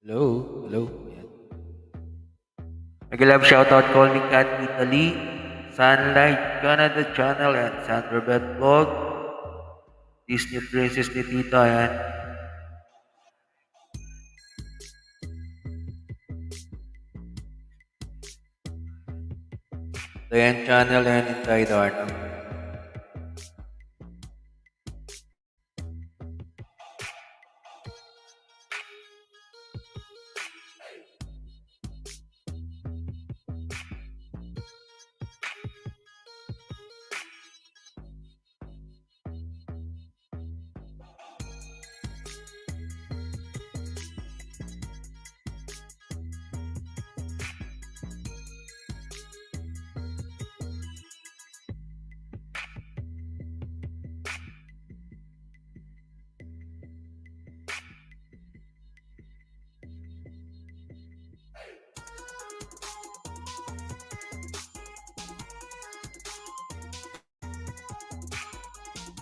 Hello, hello. Ayan. Mag-love shoutout call me Kat Italy, Sunlight Canada Channel, and Sandra Beth Vlog, Disney Princess ni Tita, ayan. Dayan Channel, and Inside Arno.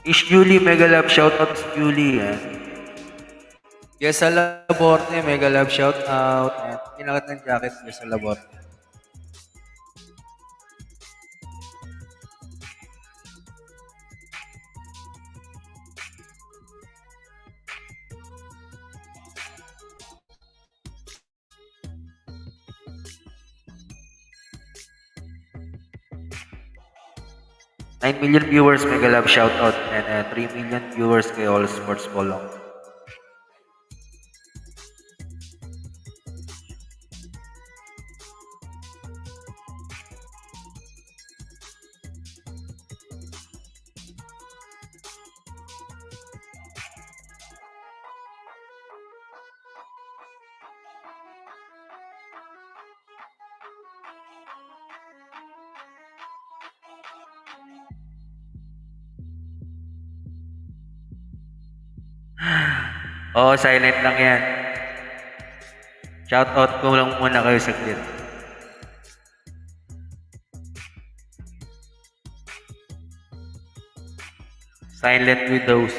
Miss Julie, mega love shoutout Miss Julie. Yan. Yes, sa Laborte, mega love shoutout. Yan. Pinakat ng jacket, yes, sa Laborte. Nine million viewers, mega love shoutout. And 3 million viewers kay All Sports Polong. Oo, silent lang yan. Shoutout ko lang muna kayo saglit. Silent widows.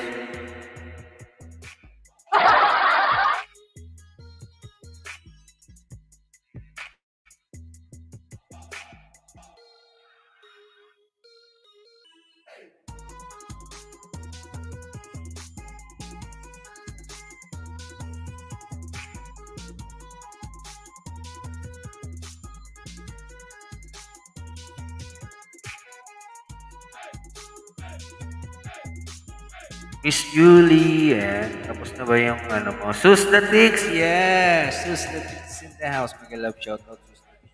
Miss Julie, yan. Tapos na ba yung ano mo? Sus the Tix, yes! Sus the Tix in the house. Mega love shoutout, Sus the Tix.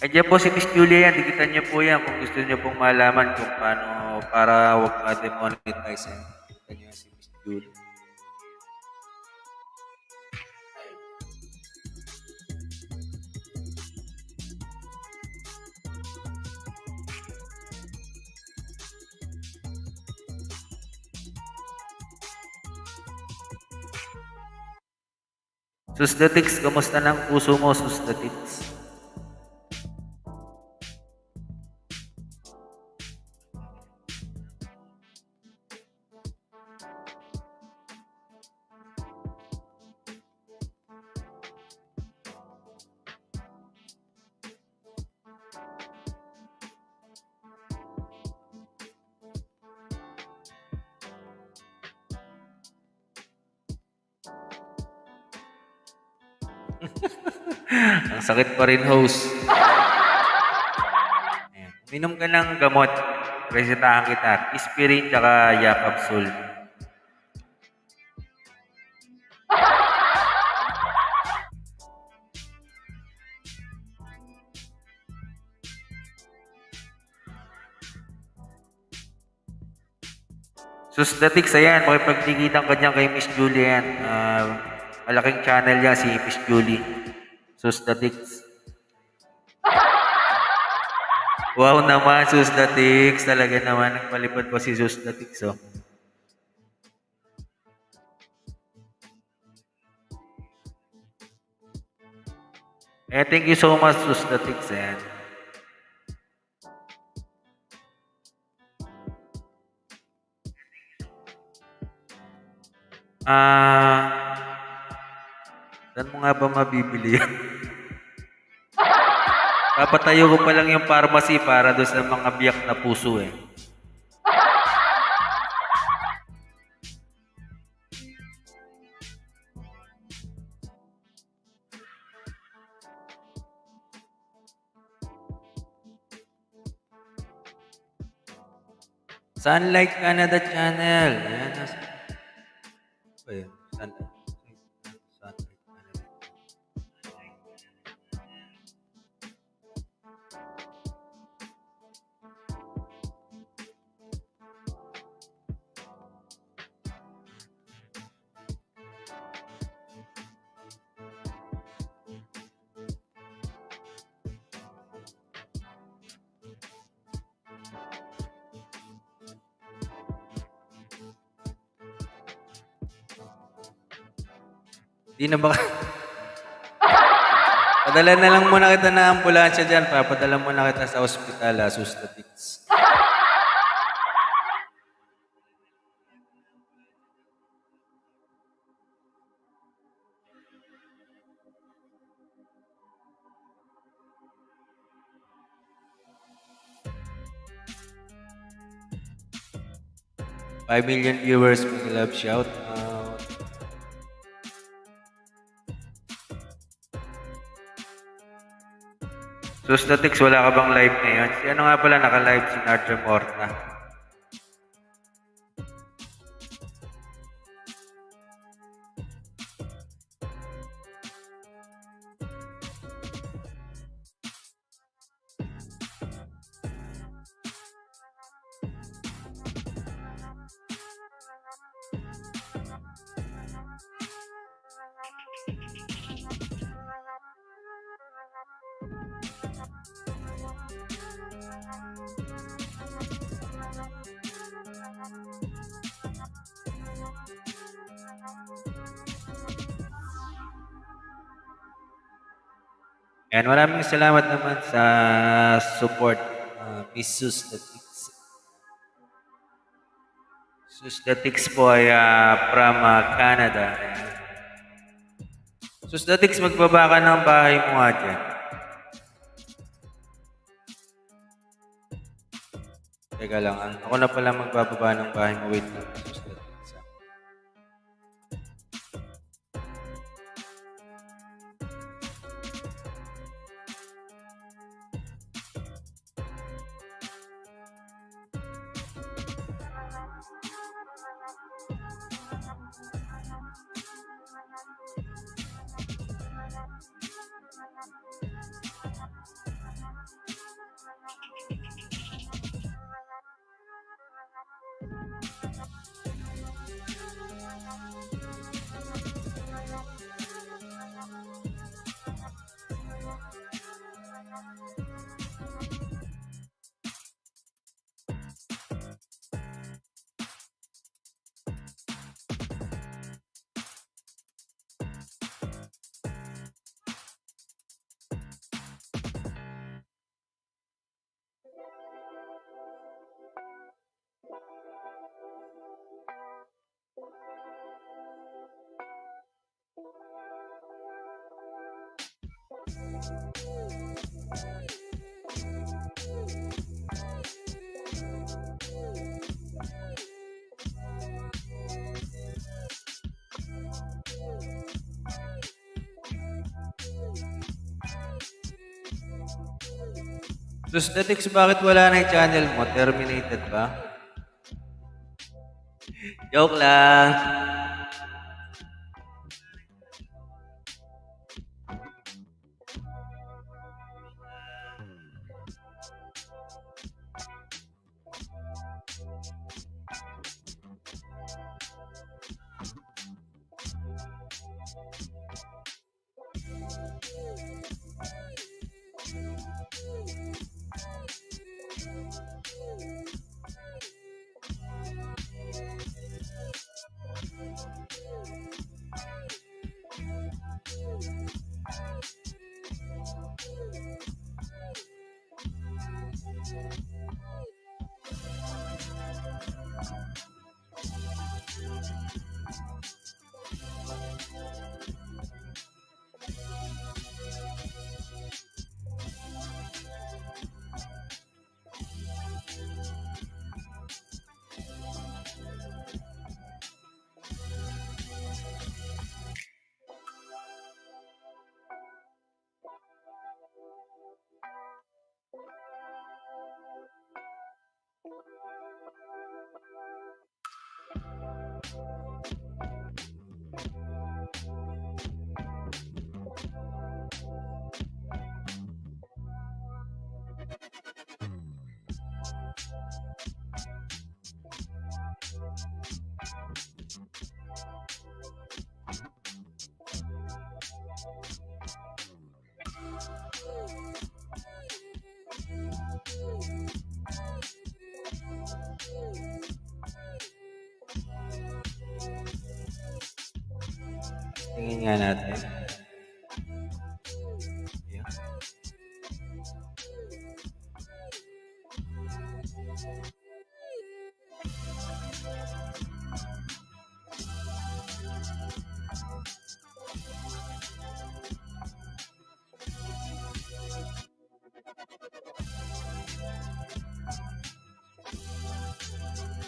Andiyan po si Miss Julie yan. Dikitan niyo po yan kung gusto niyo pong malaman kung paano para wag ma-demonetize yan. Dikitan niyo yan si Miss Julie. Sus the Tix, kamusta ng puso mo, Sus the Tix? Ang sakit pa rin, host. Ayan. Uminom ka ng gamot. Resetahan kita. Aspirin tsaka Yakapsul. Sus the Tix, ayan. Makipagtikitan ka dyan kay Miss Julie yan. Malaking channel yan si Miss Julie. Sus the Tix. Wow naman, Sus the Tix. Talaga naman, nagpalipad pa si Sus the Tix, oh. Thank you so much, Sus the Tix, ayan. Saan mo nga ba mabibili yan? Papatayo ko pa lang yung pharmacy para doon sa mga biyak na puso eh. Sunlight Canada Channel. Ayan. Ayan. Sunlight Canada. Di na ba? Padala na lang muna kita na ambulansya dyan. Papadala muna kita sa ospital, Sustatix. Five million viewers, may love shout out. Sustatix, wala ka bang live ngayon? Si ano nga pala naka-live? Si Nardre Morta. And maraming salamat naman sa support, Miss Sustatix. Sustatix po ay from Canada. Ayan. Sustatix, magbaba ka ng bahay mo nga dyan. Teka lang, ako na pala magbababa ng bahay mo. Wait lang, Sustatix. Sustatix, bakit wala na yung channel mo? Terminated ba? Joke lang. Tingin nga natin.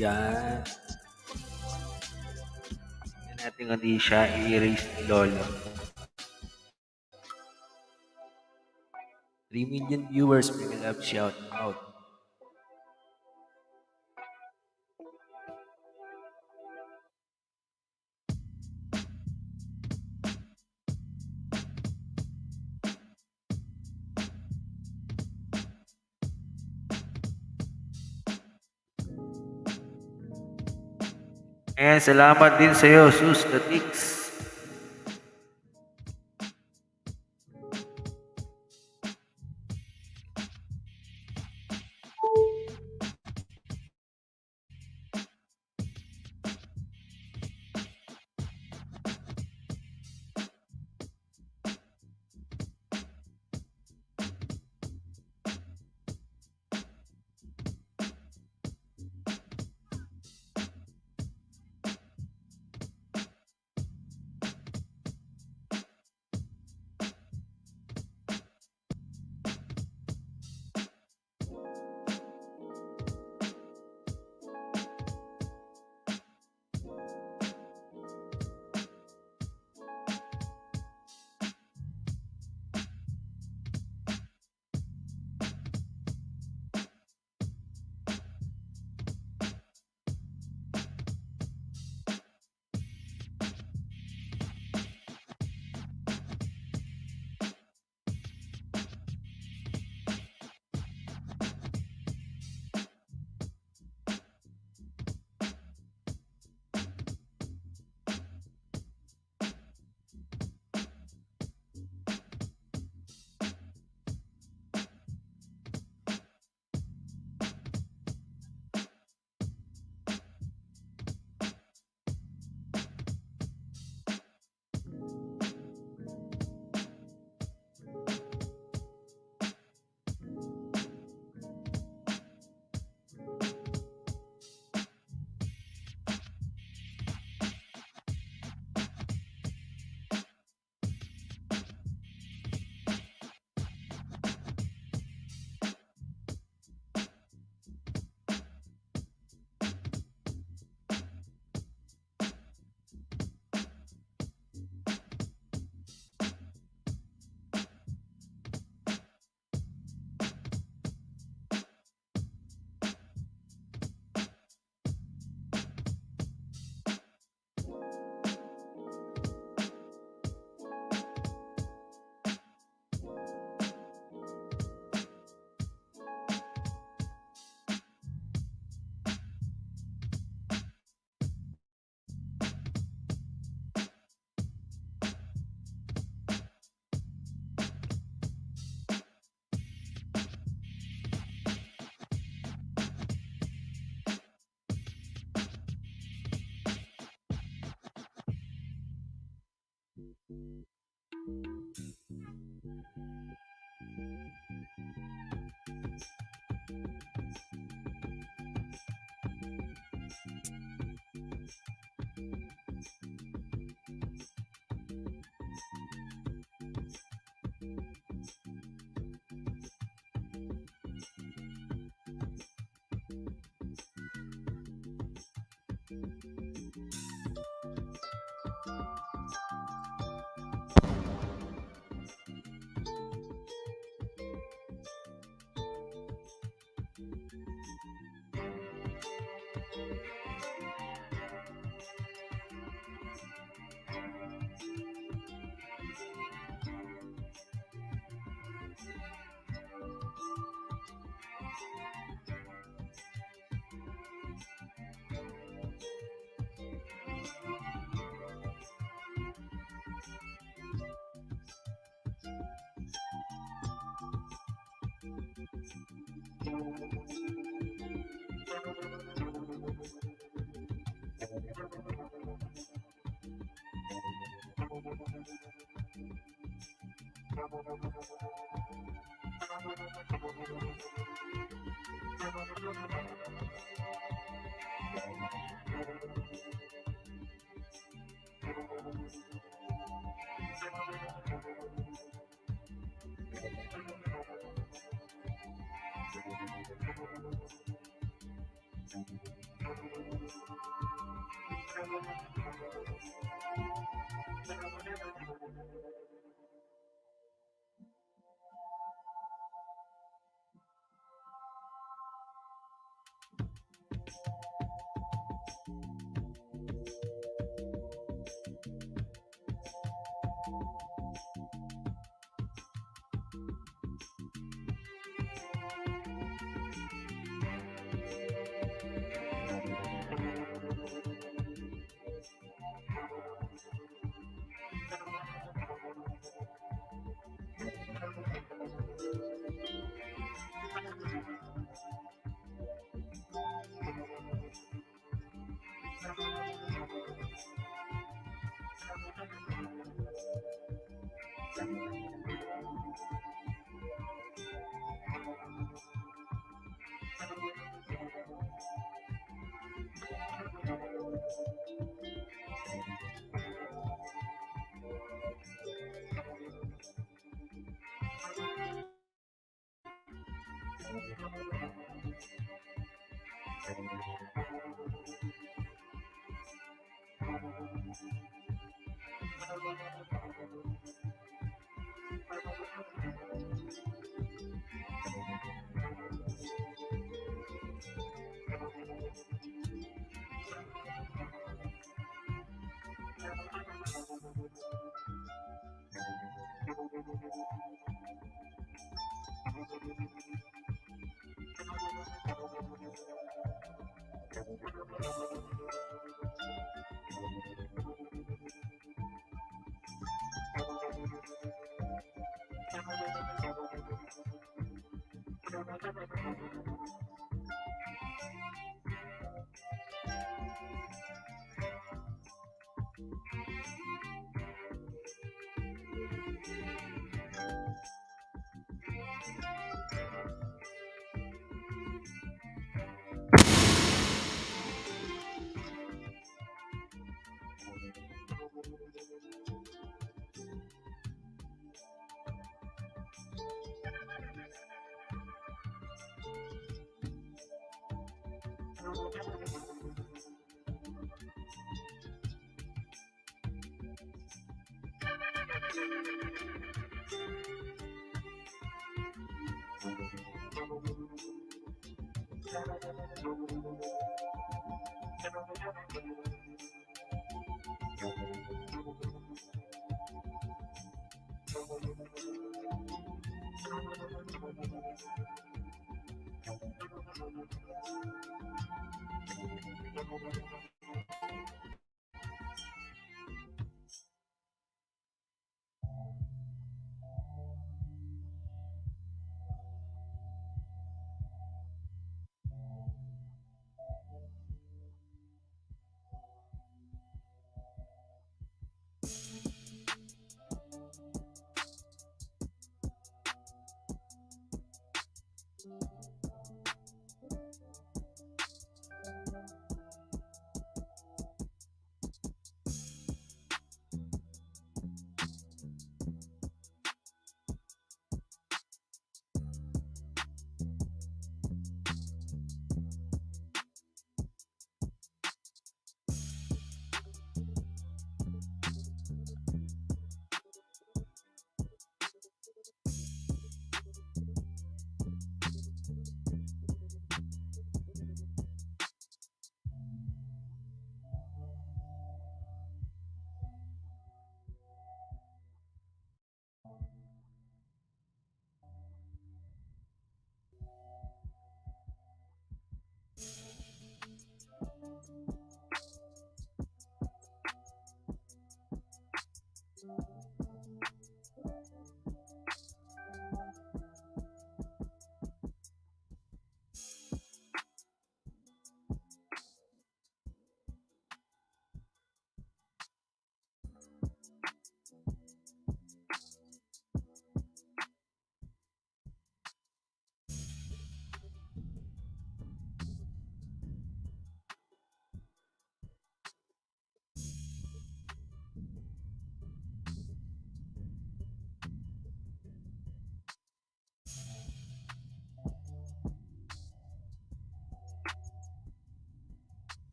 Yan. Tingnan natin kung di siya i-erase ni Lolo. 3 million viewers, mega love shout out. Ayan, salamat din sa'yo, Sus the Tix.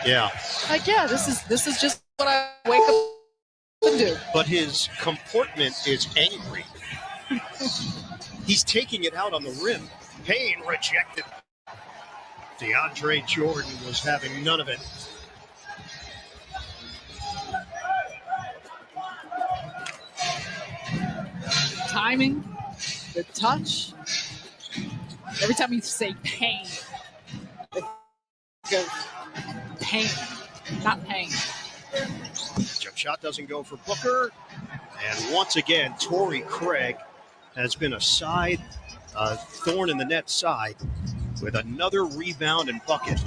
Yeah. Like, yeah, this is just what I wake up and do. But his comportment is angry. He's taking it out on the rim. Payne rejected. DeAndre Jordan was having none of it. Timing, the touch. Every time you say pain, it goes pain, not pain. Jump shot doesn't go for Booker. And once again, Torrey Craig has been a thorn in the net side with another rebound and bucket.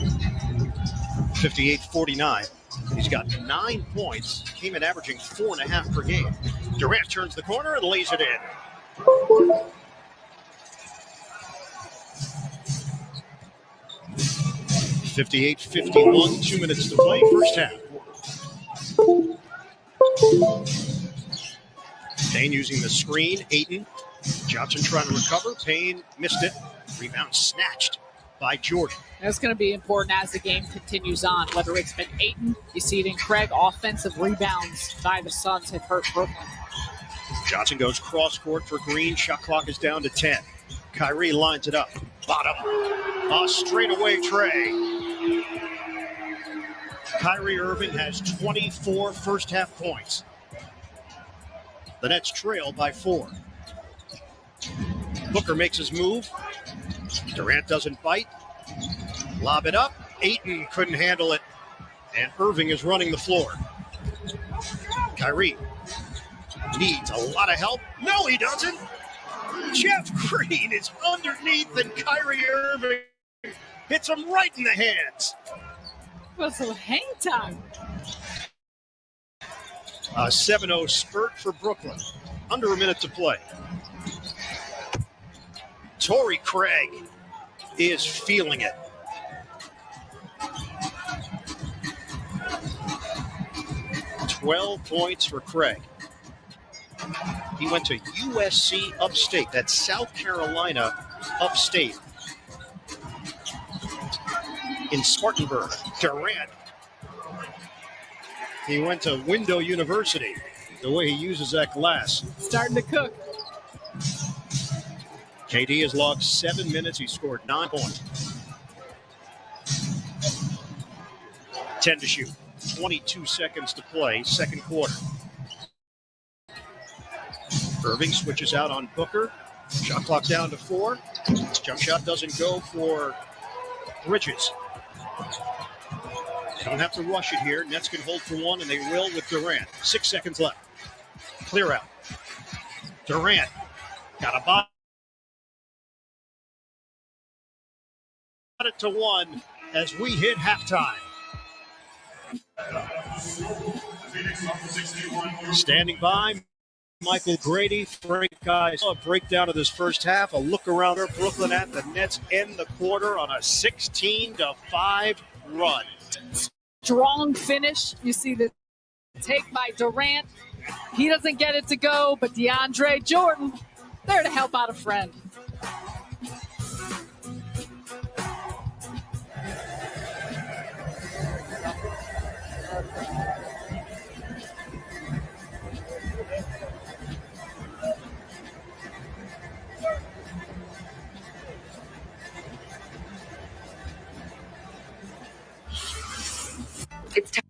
58-49. He's got 9 points, came in averaging 4.5 per game. Durant turns the corner and lays it in. (58-51), 2 minutes to play, first half. Payne using the screen. Ayton. Johnson trying to recover. Payne missed it. Rebound snatched by Jordan. That's going to be important as the game continues on, whether it's been Ayton, you see it in Craig, offensive rebounds by the Suns have hurt Brooklyn. Johnson goes cross court for Green. Shot clock is down to 10. Kyrie lines it up. Bottom. A straightaway tray. Kyrie Irving has 24 first half points. The Nets trail by 4. Booker makes his move. Durant doesn't bite. Lob it up. Ayton couldn't handle it. And Irving is running the floor. Kyrie needs a lot of help. No, he doesn't. Jeff Green is underneath and Kyrie Irving hits him right in the hands. Well, some hang time. A 7-0 spurt for Brooklyn. Under a minute to play. Torrey Craig is feeling it. $12 points for Craig. He went to USC upstate. That's South Carolina upstate. In Spartanburg. Durant. He went to Window University. The way he uses that glass. Starting to cook. KD has logged 7 minutes. He scored 9 points. 10 to shoot. 22 seconds to play, second quarter. Irving switches out on Booker. Shot clock down to 4. Jump shot doesn't go for Bridges. They don't have to rush it here. Nets can hold for 1, and they will with Durant. 6 seconds left. Clear out. Durant got a bot. It to 1 as we hit halftime. Standing by, Michael Grady. Frank guys, a breakdown of this first half. A look around there. Brooklyn at the Nets end the quarter on a 16-5 run. Strong finish. You see the take by Durant. He doesn't get it to go, but DeAndre Jordan there to help out a friend. It's time.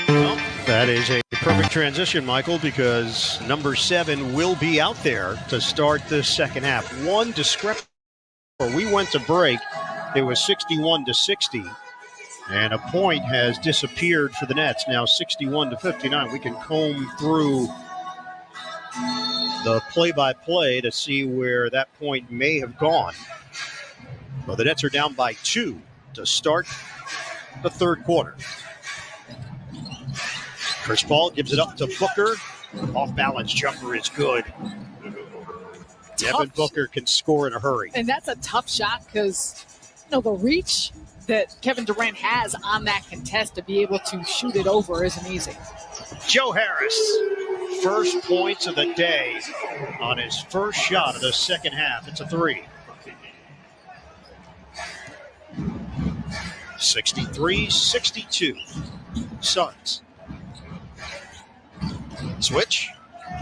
Well, that is a perfect transition, Michael, because number 7 will be out there to start the second half. One discrepancy. We went to break. It was 61-60. And a point has disappeared for the Nets. Now 61-59. We can comb through the play-by-play to see where that point may have gone. Well, the Nets are down by 2 to start the third quarter. Chris Paul gives it up to Booker. Off-balance jumper is good. Devin Booker can score in a hurry. And that's a tough shot because, the reach that Kevin Durant has on that contest to be able to shoot it over isn't easy. Joe Harris, first points of the day on his first shot of the second half. It's a 3. 63-62. Suns. Switch.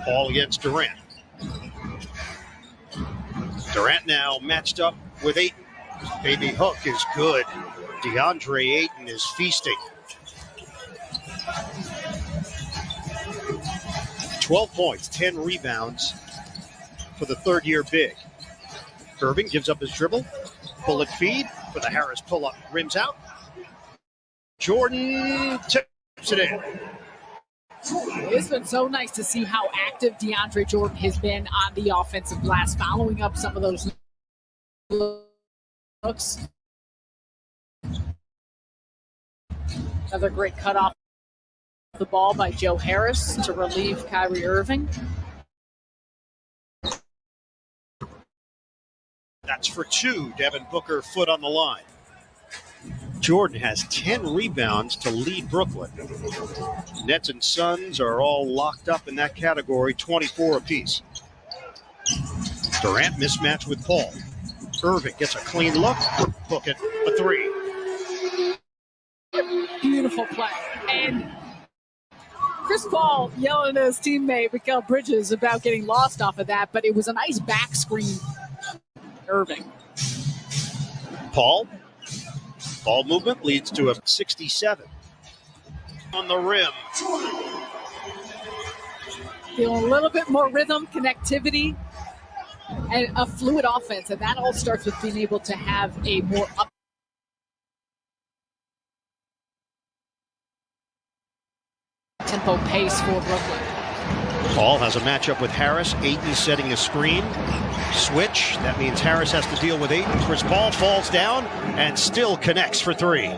Paul against Durant. Durant now matched up with Ayton. Baby hook is good. DeAndre Ayton is feasting. 12 points, 10 rebounds for the third-year big. Irving gives up his dribble. Bullet feed for the Harris pull-up. Rims out. Jordan tips it in. It's been so nice to see how active DeAndre Jordan has been on the offensive glass, following up some of those looks. Another great cut off the ball by Joe Harris to relieve Kyrie Irving. That's for two. Devin Booker, foot on the line. Jordan has 10 rebounds to lead Brooklyn. Nets and Suns are all locked up in that category, 24 apiece. Durant mismatch with Paul. Irving gets a clean look. Book it, a three. Beautiful play. And Chris Paul yelling at his teammate, Mikal Bridges, about getting lost off of that, but it was a nice back screen. Irving. Paul. Ball movement leads to a 67. On the rim. Feeling a little bit more rhythm, connectivity, and a fluid offense. And that all starts with being able to have a more up-tempo pace for Brooklyn. Paul has a matchup with Harris. Ayton setting a screen. Switch. That means Harris has to deal with Ayton. Chris Paul falls down and still connects for three.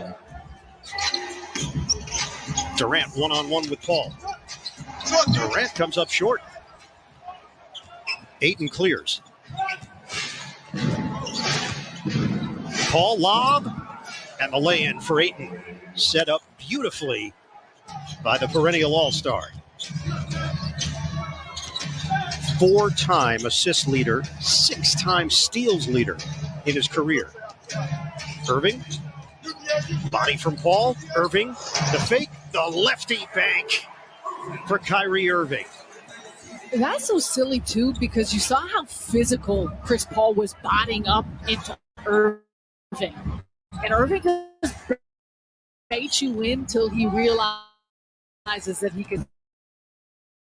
Durant one-on-one with Paul. Durant comes up short. Ayton clears. Paul lob. And the lay-in for Ayton. Set up beautifully by the perennial All-Star. Four-time assist leader, six-time steals leader in his career. Irving, body from Paul. Irving, the fake, the lefty bank for Kyrie Irving. That's so silly, too, because you saw how physical Chris Paul was bodying up into Irving. And Irving just bait you in until he realizes that he could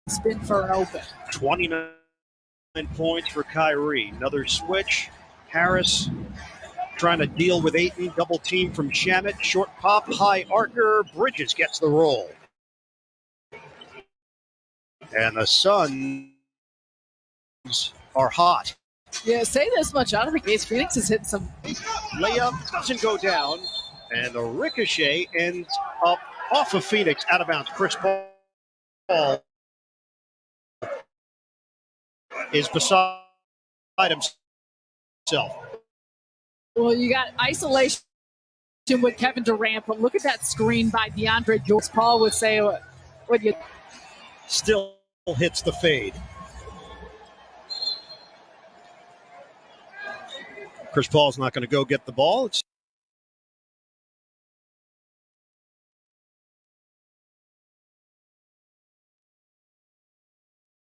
spin for an open. 29 points for Kyrie. Another switch. Harris trying to deal with Ayton. Double team from Shamet. Short pop, high archer. Bridges gets the roll. And the Suns are hot. Yeah, say this much out of the gates. Phoenix is hitting some. Layup doesn't go down. And the ricochet ends up off of Phoenix, out of bounds. Chris Paul is beside himself. Well, you got isolation with Kevin Durant, but look at that screen by DeAndre Jordan. Paul would say, what you still hits the fade. Chris Paul's not going to go get the ball. It's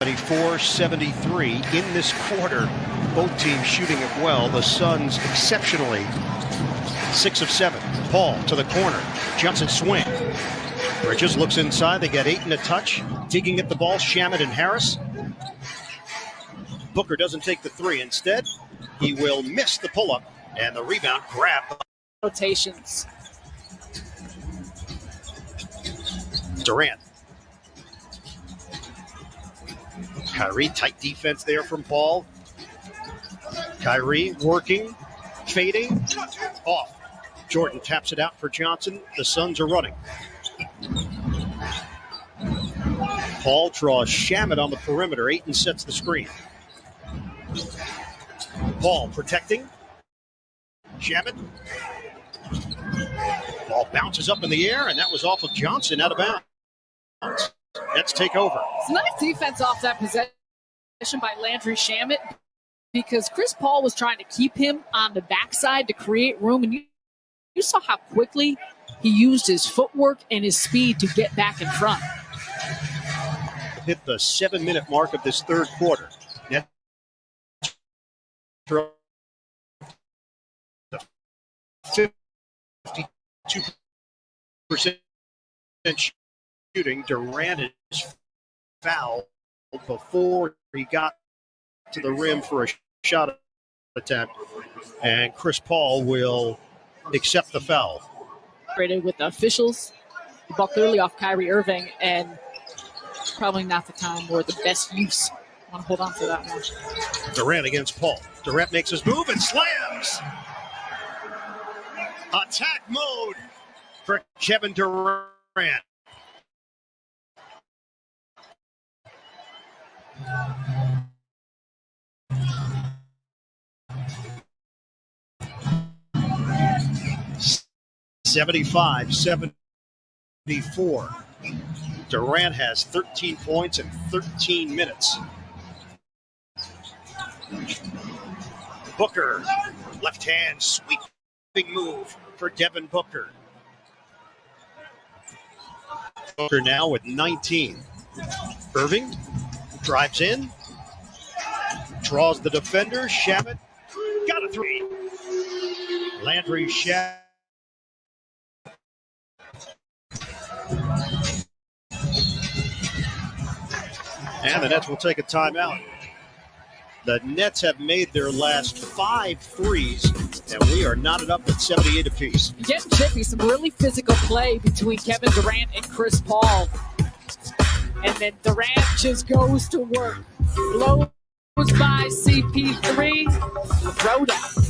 74-73 in this quarter. Both teams shooting it well. The Suns exceptionally. 6 of 7. Paul to the corner. Jumps and swing. Bridges looks inside. They get Ayton a touch. Digging at the ball, Shamet and Harris. Booker doesn't take the three. Instead, he will miss the pull-up. And the rebound grab. Rotations. Durant. Kyrie, tight defense there from Paul. Kyrie working, fading, off. Jordan taps it out for Johnson. The Suns are running. Paul draws Shamet on the perimeter. Ayton sets the screen. Paul protecting. Shamet. Ball bounces up in the air, and that was off of Johnson, out of bounds. Let's take over. It's a nice defense off that possession by Landry Shamet, because Chris Paul was trying to keep him on the backside to create room. And you saw how quickly he used his footwork and his speed to get back in front. Hit the 7-minute mark of this third quarter. Net 52% shooting. Durant is fouled before he got to the rim for a shot attempt, and Chris Paul will accept the foul. With the officials, the ball clearly off Kyrie Irving, and probably not the time or the best use. I want to hold on to that one. Durant against Paul. Durant makes his move and slams. Attack mode for Kevin Durant. 75-74. Durant has 13 points in 13 minutes. Booker, left hand sweeping move for Devin Booker. Booker now with 19. Irving drives in, draws the defender. Shamet got a three. Landry Shamet. And the Nets will take a timeout. The Nets have made their last 5 threes, and we are knotted up at 78 apiece. Getting chippy, some really physical play between Kevin Durant and Chris Paul. And then Durant just goes to work. Blows by CP3, throwdown.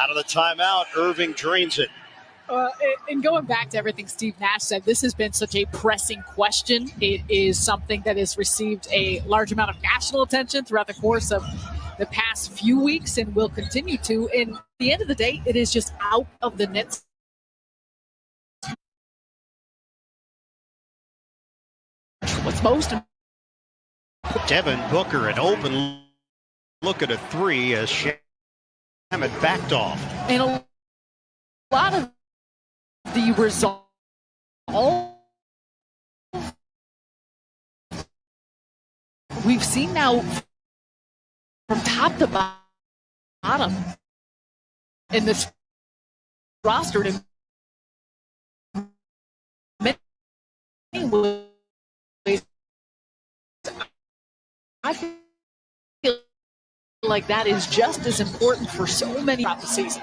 Out of the timeout, Irving drains it. And going back to everything Steve Nash said, this has been such a pressing question. It is something that has received a large amount of national attention throughout the course of the past few weeks and will continue to. And at the end of the day, it is just out of the Nets. What's most Devin Booker, an open look at a three as Shamet backed off. and a lot of the result we've seen now from top to bottom in this roster in many ways. I feel like that is just as important for so many throughout the season.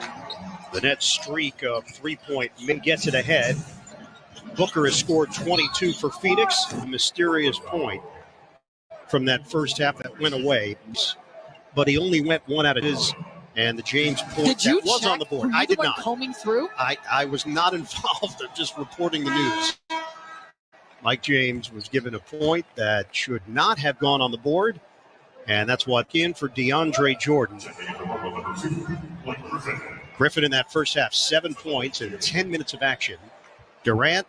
The Nets streak of 3-point gets it ahead. Booker has scored 22 for Phoenix. A mysterious point from that first half that went away. But he only went one out of his, and the James point Did you that was on the board. I did not. Combing through? I was not involved. I'm just reporting the news. Mike James was given a point that should not have gone on the board, and that's what in for DeAndre Jordan. Griffin in that first half, 7 points in 10 minutes of action. Durant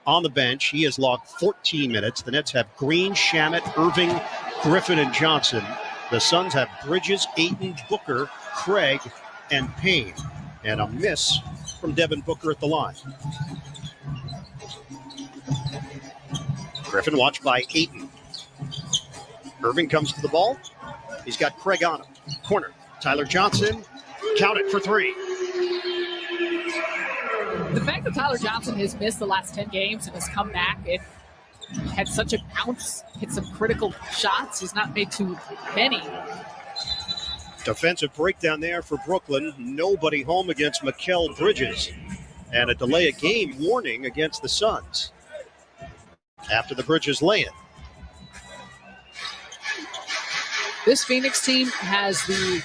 on the bench. He has logged 14 minutes. The Nets have Green, Shamet, Irving, Griffin, and Johnson. The Suns have Bridges, Ayton, Booker, Craig, and Payne. And a miss from Devin Booker at the line. Griffin watched by Ayton. Irving comes to the ball. He's got Craig on him. Corner. Tyler Johnson. Count it for three. The fact that Tyler Johnson has missed the last 10 games and has come back and had such a bounce, hit some critical shots, he's not made too many. Defensive breakdown there for Brooklyn. Nobody home against Mikal Bridges. And a delay of game warning against the Suns after the Bridges lay-in. This Phoenix team has the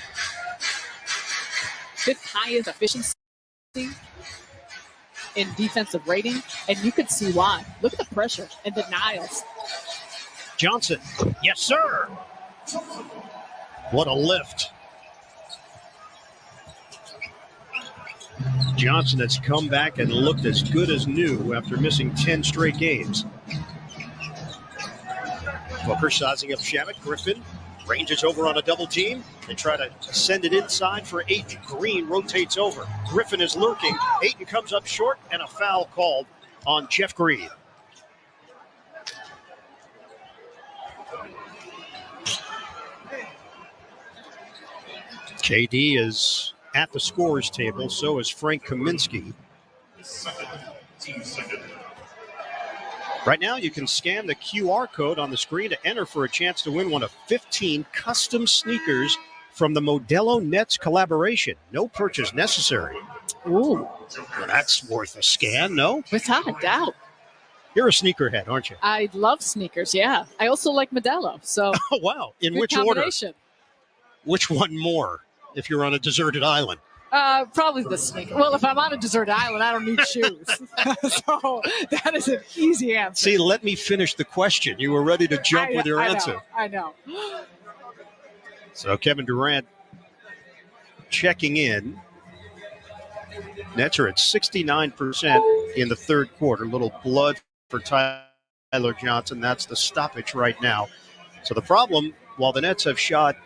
5th highest efficiency in defensive rating, and you could see why. Look at the pressure and denials. Johnson. Yes, sir. What a lift. Johnson has come back and looked as good as new after missing 10 straight games. Booker sizing up Shamet. Griffin ranges over on a double team. They try to send it inside for Ayton. Green rotates over. Griffin is lurking. Ayton comes up short, and a foul called on Jeff Green. KD is at the scorer's table. So is Frank Kaminsky. Right now, you can scan the QR code on the screen to enter for a chance to win one of 15 custom sneakers from the Modelo Nets collaboration. No purchase necessary. Ooh. Well, that's worth a scan, no? Without a doubt. You're a sneakerhead, aren't you? I love sneakers, yeah. I also like Modelo, so Oh, wow. In good which order? combination. Which one more if you're on a deserted island? Probably the sneaker. Well, if I'm on a desert island, I don't need shoes. So that is an easy answer. See, let me finish the question. You were ready to jump with your answer. I know. So Kevin Durant checking in. Nets are at 69% in the third quarter. Little blood for Tyler Johnson. That's the stoppage right now. So the problem, while the Nets have shot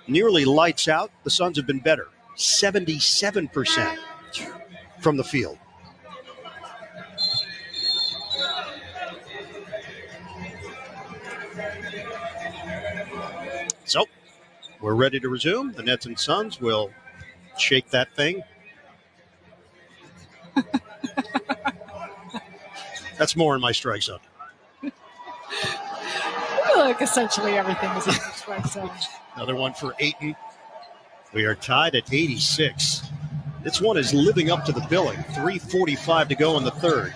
nearly lights out, the Suns have been better. 77% from the field. So we're ready to resume. The Nets and Suns will shake that thing. That's more in my strike zone. Look, essentially everything is in the strike zone. Another one for Ayton. We are tied at 86. This one is living up to the billing. 3:45 to go in the third.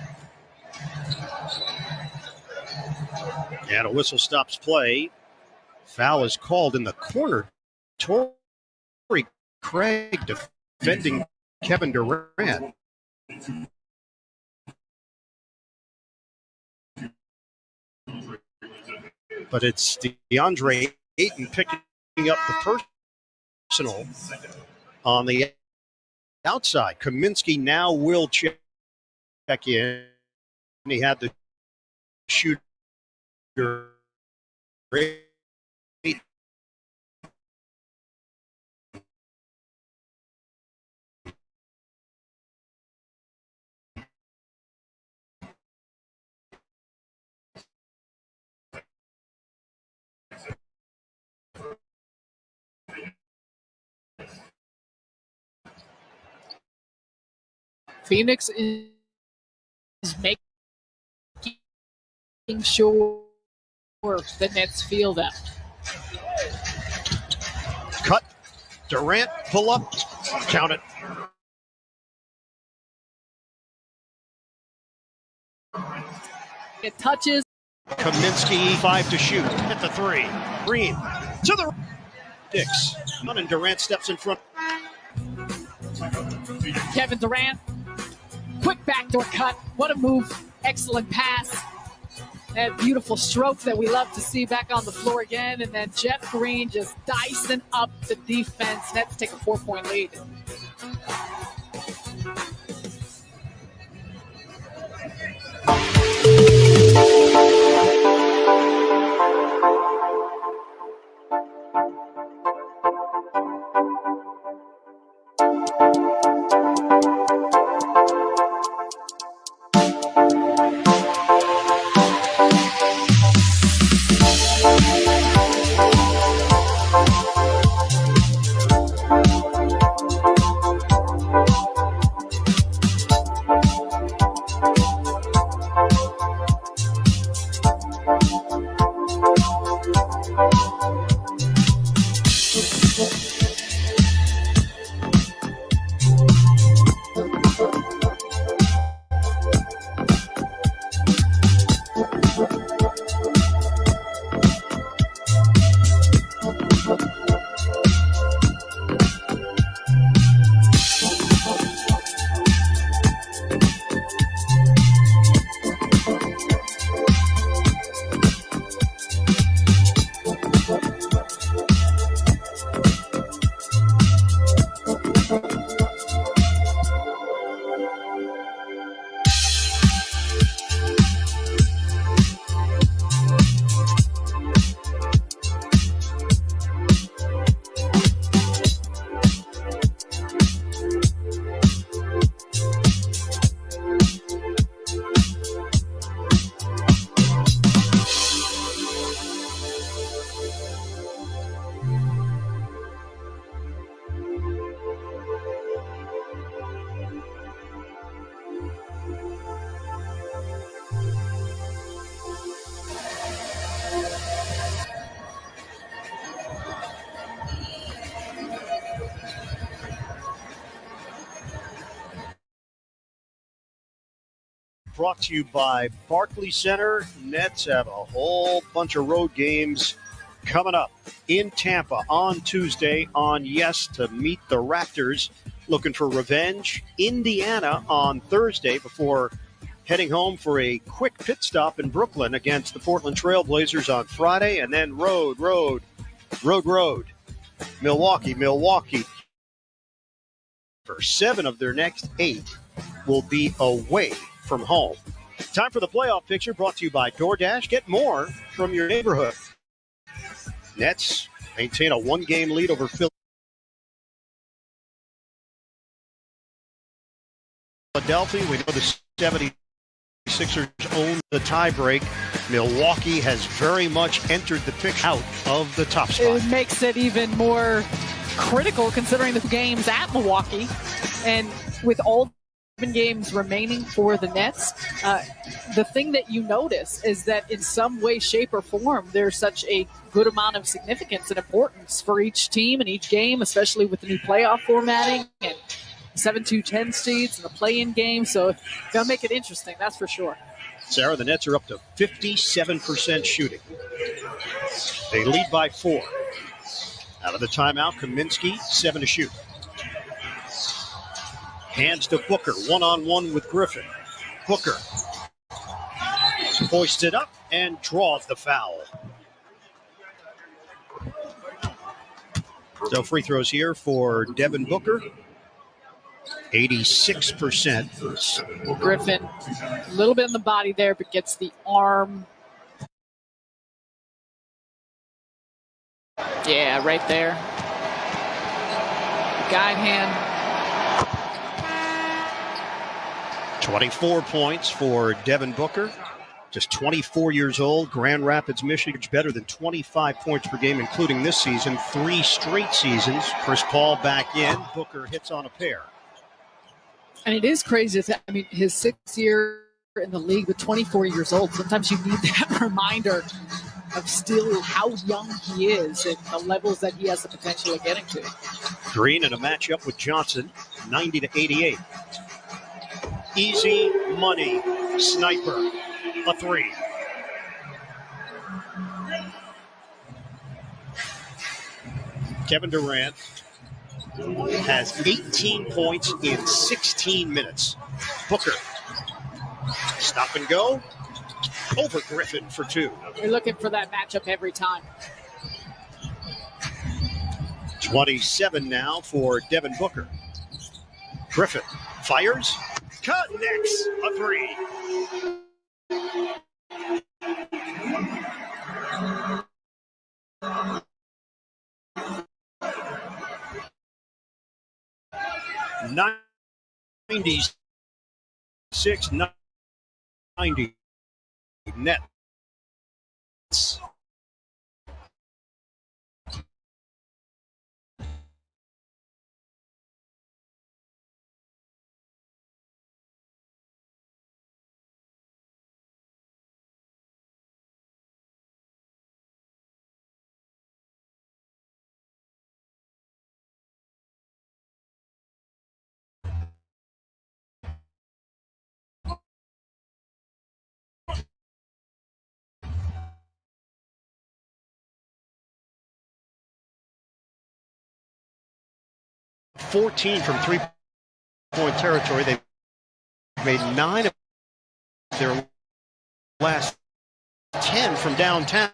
And a whistle stops play. Foul is called in the corner. Torrey Craig defending Kevin Durant. But it's DeAndre Ayton picking up the personal on the outside. Kaminsky now will check in. He had the shooter. Phoenix is making sure the Nets feel that. Cut. Durant, pull up. Count it. It touches. Kaminsky, 5 to shoot. Hit the 3. Green to the Dix. And Durant steps in front. Kevin Durant, quick backdoor cut. What a move. Excellent pass. That beautiful stroke that we love to see back on the floor again. And then Jeff Green just dicing up the defense. Nets take a 4-point lead. Brought to you by Barclays Center. Nets have a whole bunch of road games coming up in Tampa on Tuesday on Yes to meet the Raptors. Looking for revenge. Indiana on Thursday before heading home for a quick pit stop in Brooklyn against the Portland Trail Blazers on Friday. And then road. Milwaukee. For 7 of their next 8 will be away from home. Time for the playoff picture brought to you by DoorDash. Get more from your neighborhood. Nets maintain a 1-game lead over Philadelphia. We know the 76ers own the tiebreak. Milwaukee has very much entered the picture out of the top spot. It makes it even more critical considering the games at Milwaukee. And with all 7 games remaining for the Nets, the thing that you notice is that in some way, shape, or form, there's such a good amount of significance and importance for each team and each game, especially with the new playoff formatting and 7-2-10 seeds and the play-in game. So it's going to make it interesting, that's for sure. Sarah, the Nets are up to 57% shooting. They lead by 4. Out of the timeout, Kaminsky, 7 to shoot. Hands to Booker, one-on-one with Griffin. Booker hoists it up and draws the foul. So free throws here for Devin Booker. 86%. Griffin, a little bit in the body there, but gets the arm. Yeah, right there. Guide hand. 24 points for Devin Booker. Just 24 years old. Grand Rapids, Michigan, better than 25 points per game, including this season. 3 straight seasons. Chris Paul back in. Booker hits on a pair. And it is crazy. I mean, his 6th year in the league, but 24 years old. Sometimes you need that reminder of still how young he is and the levels that he has the potential of getting to. Green in a matchup with Johnson, 90-88. Easy money sniper, a 3. Kevin Durant has 18 points in 16 minutes. Booker, stop and go, over Griffin for 2. You're looking for that matchup every time. 27 now for Devin Booker. Griffin fires, connects, a 3. '96, 90 Nets. 14 from three-point territory. They've made 9 of their last 10 from downtown.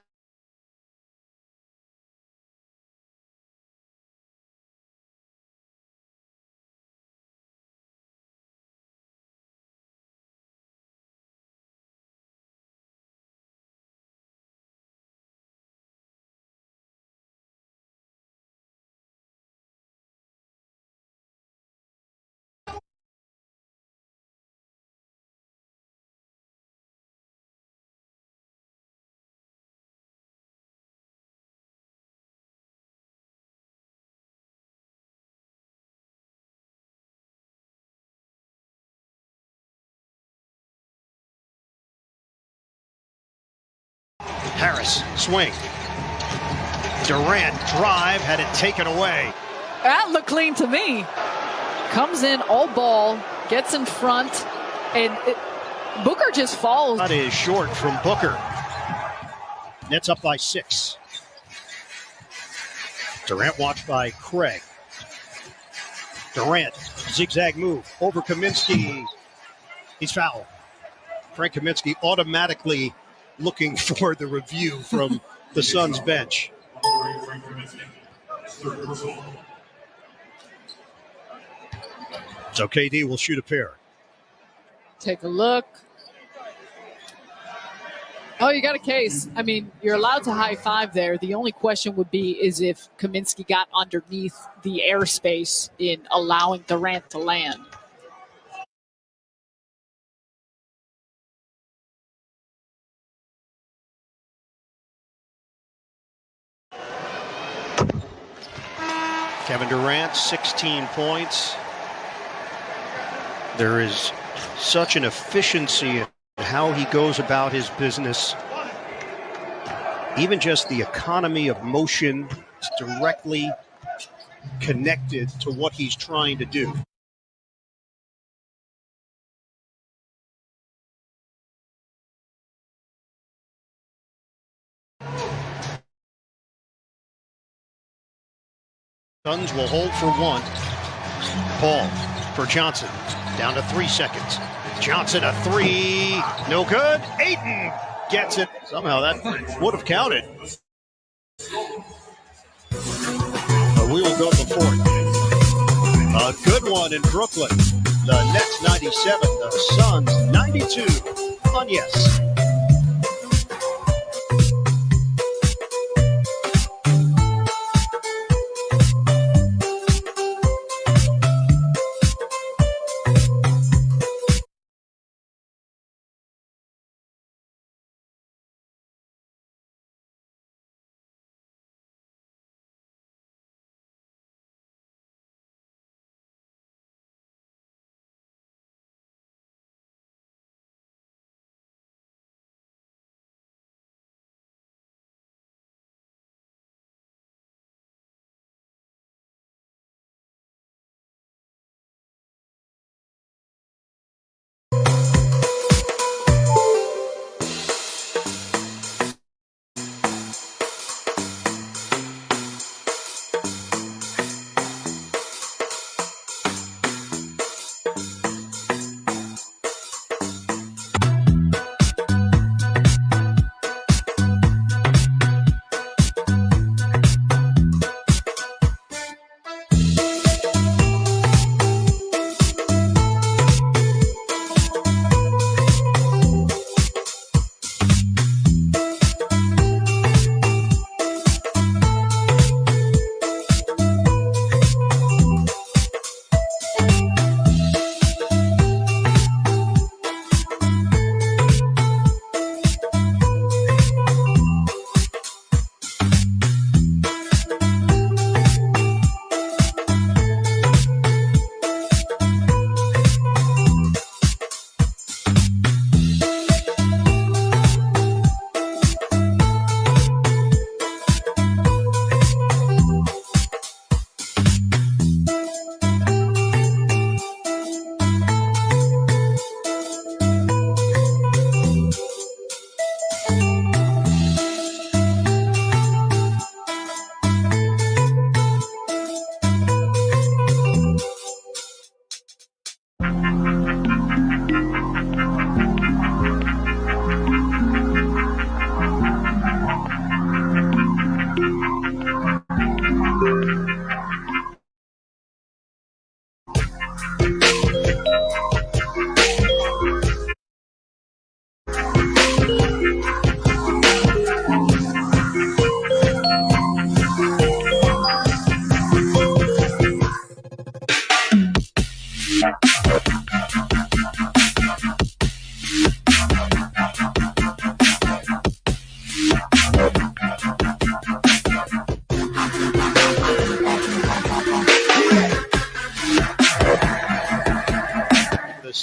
Harris, swing. Durant, drive, had it taken away. That looked clean to me. Comes in, all ball, gets in front, and Booker just falls. That is short from Booker. Nets up by 6. Durant watched by Craig. Durant, zigzag move, over Kaminsky. He's fouled. Frank Kaminsky automatically looking for the review from the Suns bench. So KD will shoot a pair. Take a look. Oh, you got a case. I mean, you're allowed to high five there. The only question would be is if Kaminsky got underneath the airspace in allowing Durant to land. Kevin Durant, 16 points. There is such an efficiency in how he goes about his business. Even just the economy of motion is directly connected to what he's trying to do. Suns will hold for 1. Paul for Johnson. Down to 3 seconds. Johnson a three. No good. Ayton gets it. Somehow that would have counted. But we will go to the fourth. A good one in Brooklyn. The Nets 97, the Suns 92 on yes.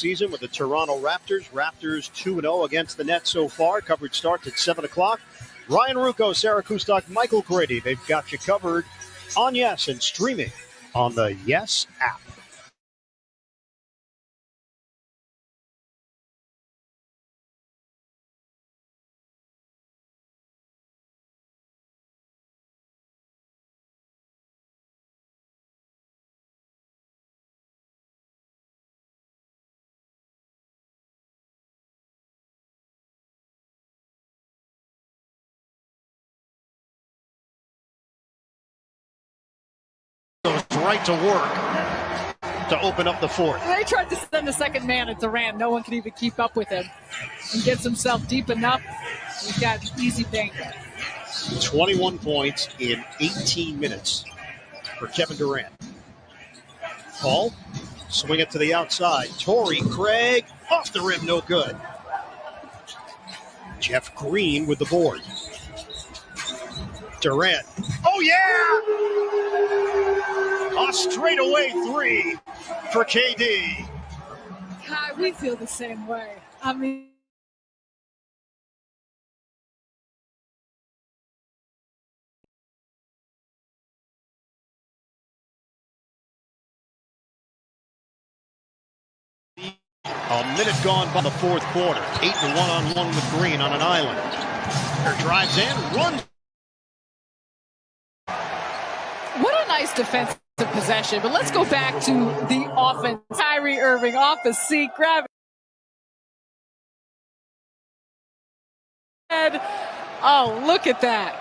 Season with the Toronto Raptors. Raptors 2-0 against the Nets so far. Coverage starts at 7 o'clock. Ryan Rucco, Sarah Kustok, Michael Grady. They've got you covered on Yes and streaming on the Yes app. Right to work to open up the fourth. They tried to send the second man at Durant. No one could even keep up with him. He gets himself deep enough. He's got easy bank. 21 points in 18 minutes for Kevin Durant. Paul, swing it to the outside. Torrey Craig, off the rim, no good. Jeff Green with the board. Durant. Oh, yeah! A straightaway three for KD. God, we feel the same way. I mean, a minute gone by the fourth quarter. Ayton one-on-one with Green on an island. Her drives in, runs. what a nice defensive possession. But let's go back to the offense. Kyrie Irving off the seat, grabbing. Oh, look at that.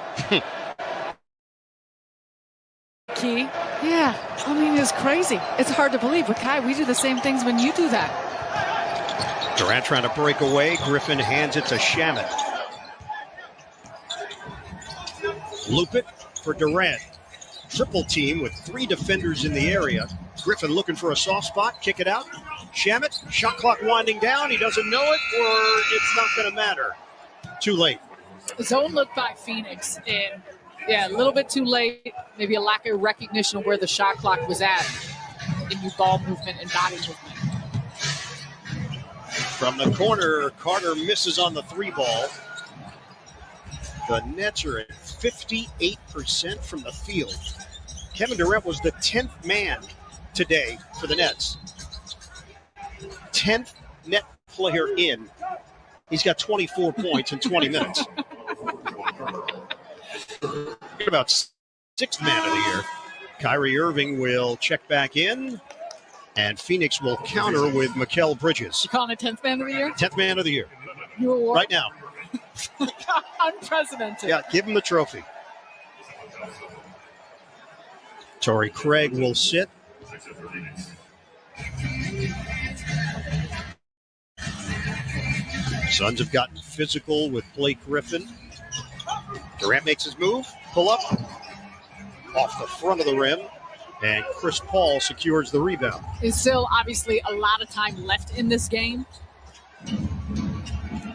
Key. Yeah, I mean, it's crazy. It's hard to believe. But, Kai, we do the same things when you do that. Durant trying to break away. Griffin hands it to Shamet. Loop it for Durant. Triple team with 3 defenders in the area. Griffin looking for a soft spot. Kick it out. Shamet, shot clock winding down. He doesn't know it, or it's not going to matter. Too late. Zone look by Phoenix, and yeah, a little bit too late. Maybe a lack of recognition of where the shot clock was at in your ball movement and body movement. From the corner, Carter misses on the 3 ball. The Nets are at 58% from the field. Kevin Durant was the 10th man today for the Nets. 10th net player in. He's got 24 points in 20 minutes. What about 6th man of the year? Kyrie Irving will check back in, and Phoenix will counter with Mikal Bridges. You calling it 10th man of the year? 10th man of the year. You right now. Unprecedented. Yeah, give him the trophy. Torrey Craig will sit. Suns have gotten physical with Blake Griffin. Durant makes his move, pull up, off the front of the rim, and Chris Paul secures the rebound. There's still obviously a lot of time left in this game.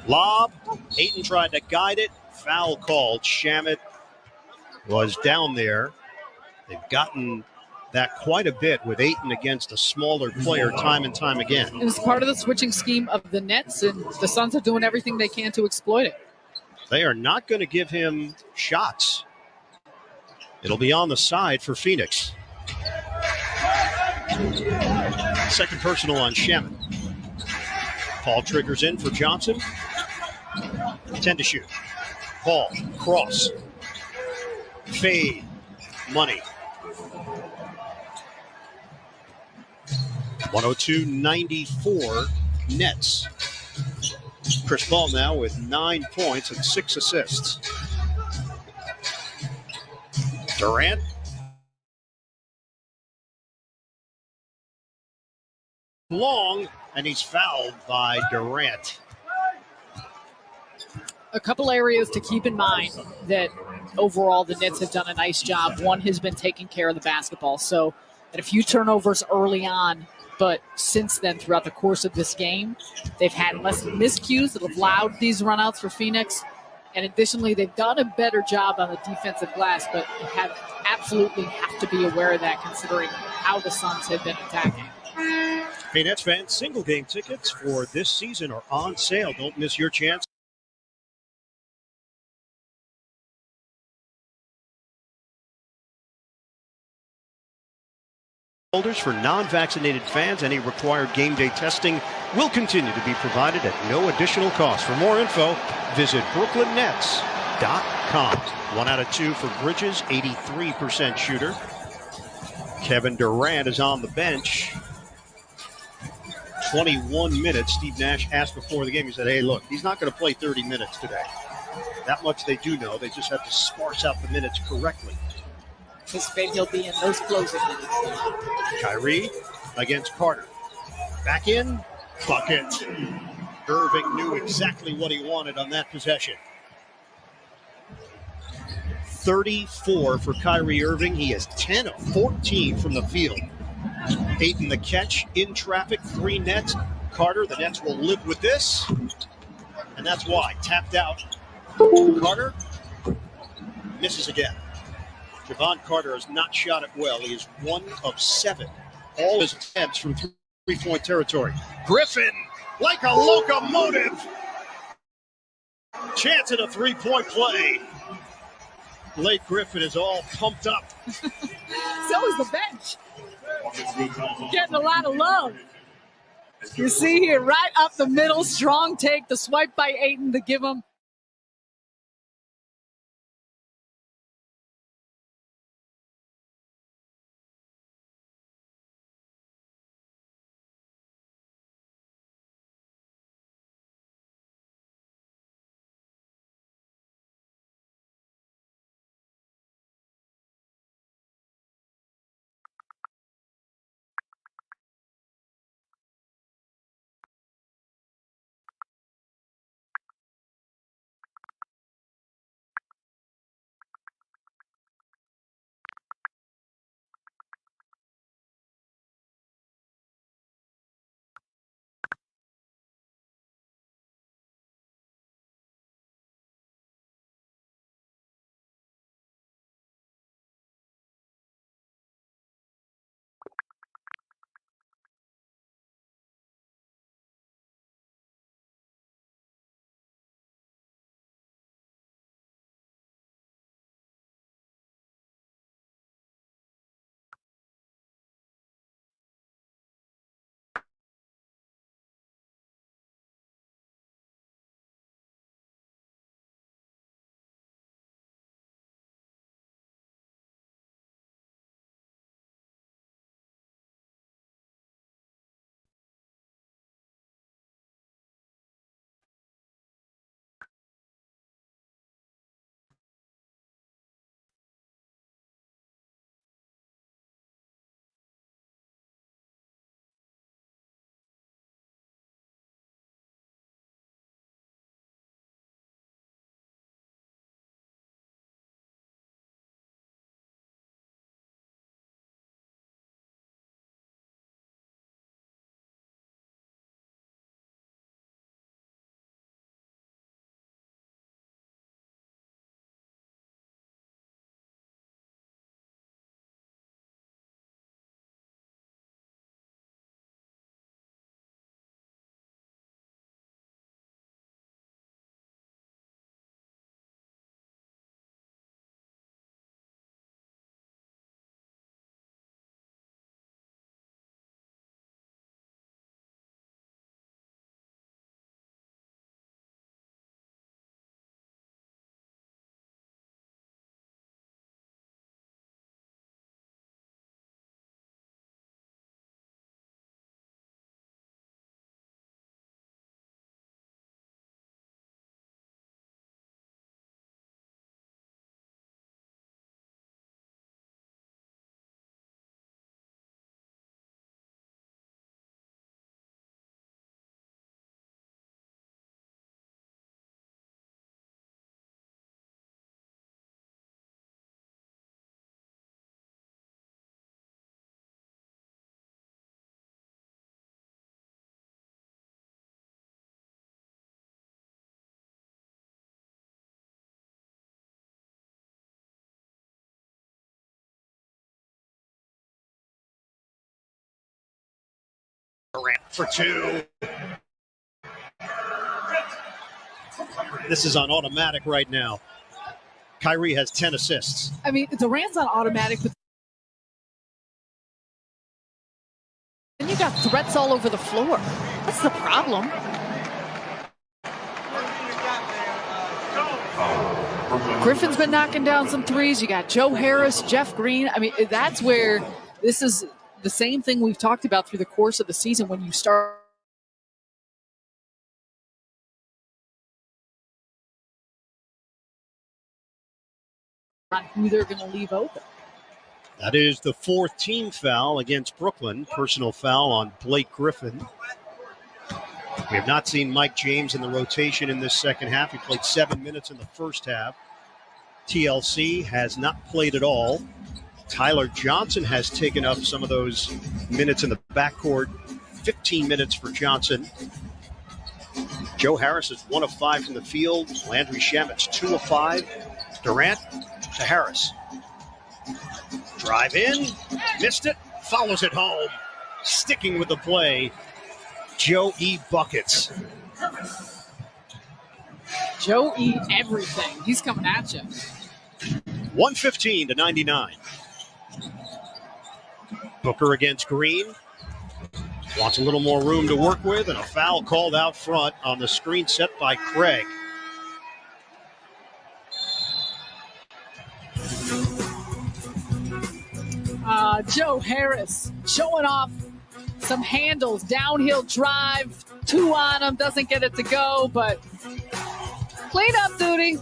Lob, Ayton tried to guide it, foul called. Shamet was down there. They've gotten that quite a bit with Ayton against a smaller player time and time again. It was part of the switching scheme of the Nets, and the Suns are doing everything they can to exploit it. They are not going to give him shots. It'll be on the side for Phoenix. Second personal on Shamet. Paul triggers in for Johnson. 10 to shoot. Paul, cross. Fade. Money. 102-94 Nets. Chris Paul now with 9 points and 6 assists. Durant. Long, and he's fouled by Durant. A couple areas to keep in mind that overall the Nets have done a nice job. One has been taking care of the basketball. So had a few turnovers early on, but since then, throughout the course of this game, they've had less miscues that have allowed these runouts for Phoenix. And additionally, they've done a better job on the defensive glass, but absolutely have to be aware of that considering how the Suns have been attacking. Hey, Nets fans, single game tickets for this season are on sale. Don't miss your chance. Holders for non-vaccinated fans, any required game day testing will continue to be provided at no additional cost. For more info, visit brooklynnets.com. 1 out of 2 for Bridges, 83% shooter. Kevin Durant is on the bench. 21 minutes. Steve Nash asked before the game, he said, hey, look, he's not going to play 30 minutes today. That much they do know. They just have to sparse out the minutes correctly. Anticipate he'll be in those closing minutes. Kyrie against Carter. Back in, bucket. Irving knew exactly what he wanted on that possession. 34 for Kyrie Irving. He is 10 of 14 from the field. Ayton the catch, in traffic, 3 Nets. Carter, the Nets will live with this. And that's why. Tapped out. Carter misses again. Javon Carter has not shot it well. He is 1 of 7. All his attempts from three-point territory. Griffin, like a locomotive. Chance at a 3-point play. Blake Griffin is all pumped up. So is the bench. Getting a lot of love. You see here, right up the middle, strong take, the swipe by Ayton to give him Durant for two. This is on automatic right now. Kyrie has 10 assists. I mean, Durant's on automatic, but then you got threats all over the floor. That's the problem. Griffin's been knocking down some threes. You got Joe Harris, Jeff Green. I mean, that's where this is the same thing we've talked about through the course of the season when you start. On who they're going to leave open. That is the fourth team foul against Brooklyn. Personal foul on Blake Griffin. We have not seen Mike James in the rotation in this second half. He played 7 minutes in the first half. TLC has not played at all. Tyler Johnson has taken up some of those minutes in the backcourt. 15 minutes for Johnson. Joe Harris is 1 of 5 from the field. Landry Shamit's 2 of 5. Durant to Harris. Drive in, missed it, follows it home. Sticking with the play, Joe E. Buckets. Joe E. everything. He's coming at you. 115 to 99. Booker against Green. Wants a little more room to work with, and a foul called out front on the screen set by Craig. Joe Harris showing off some handles, downhill drive, 2 on him, doesn't get it to go, but cleanup duty.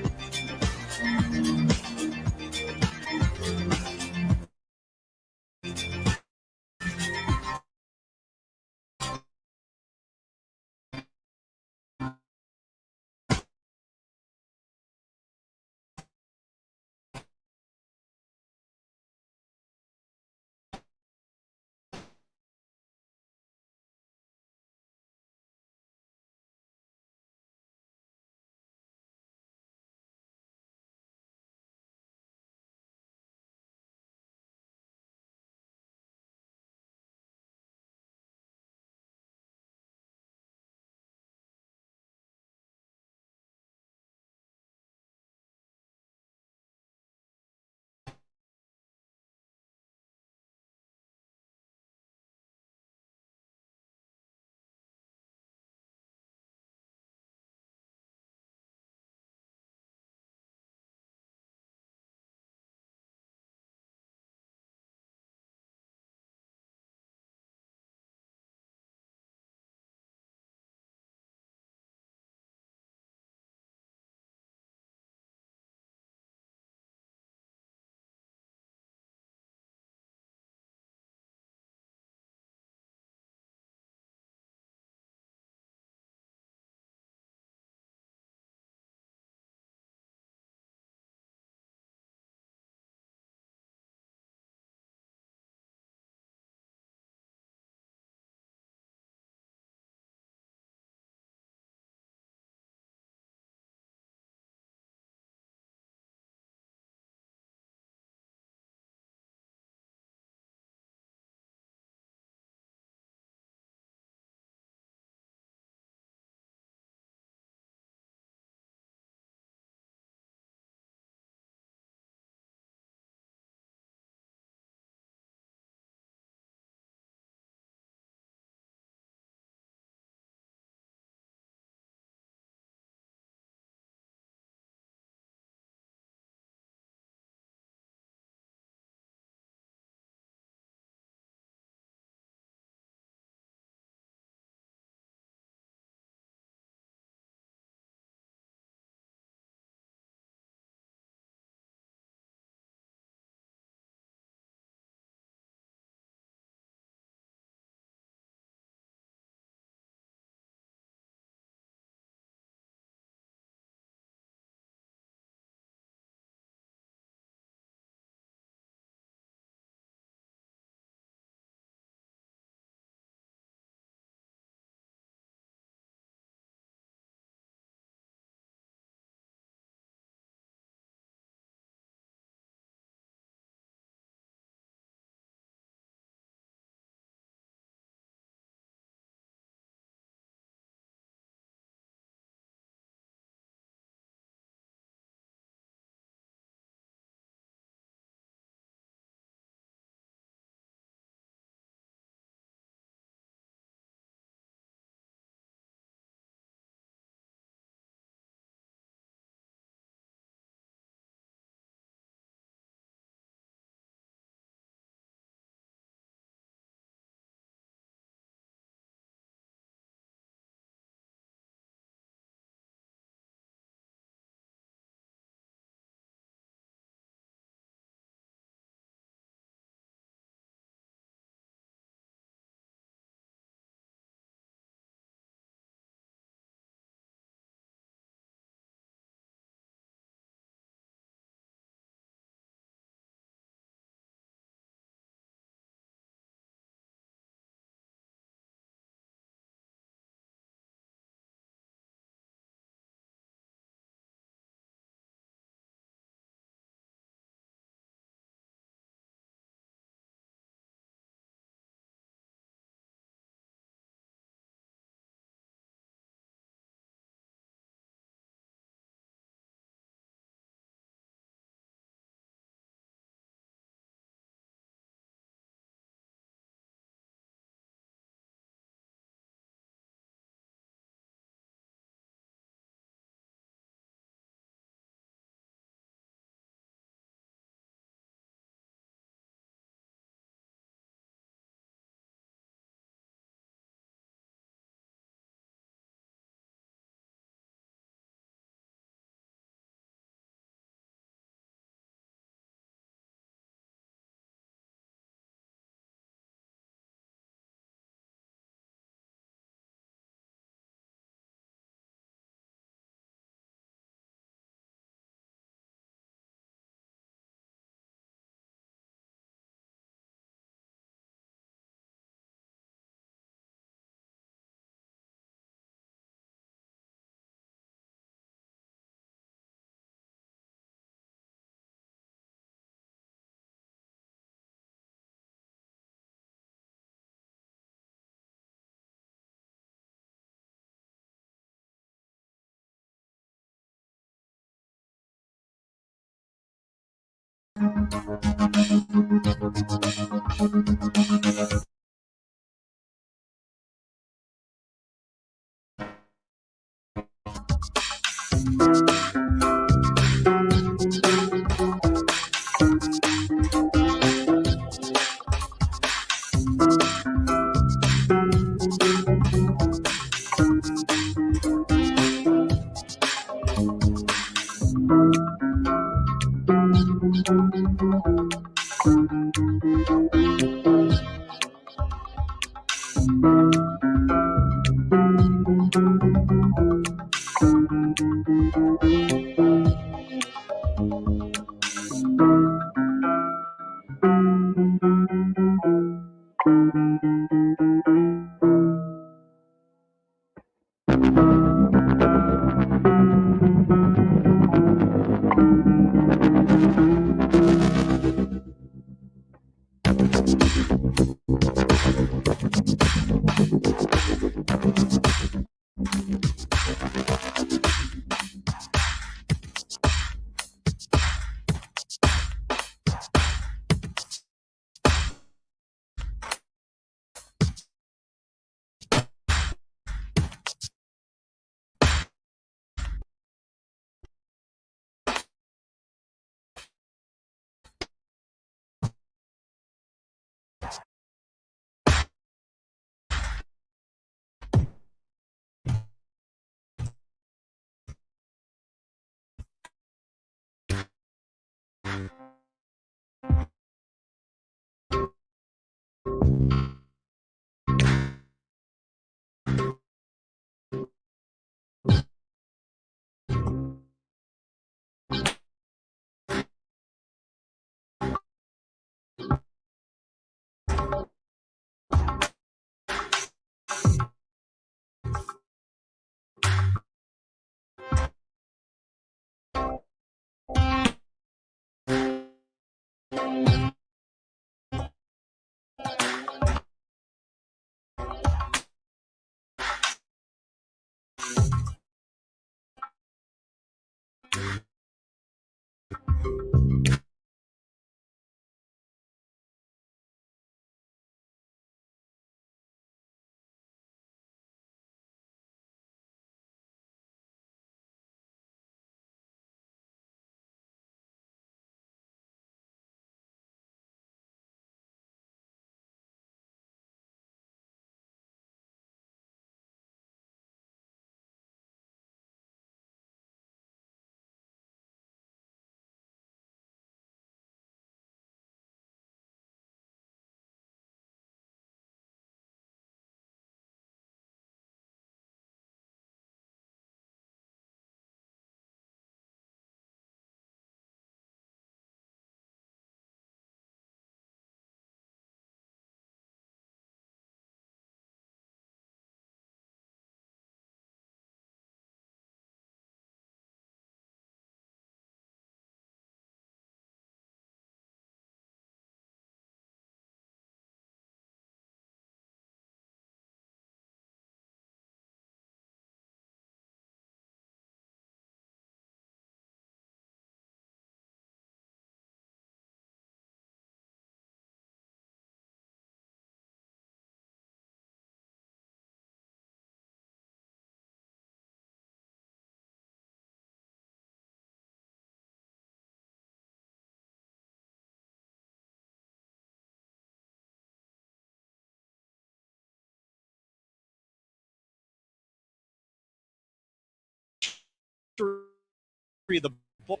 The ball.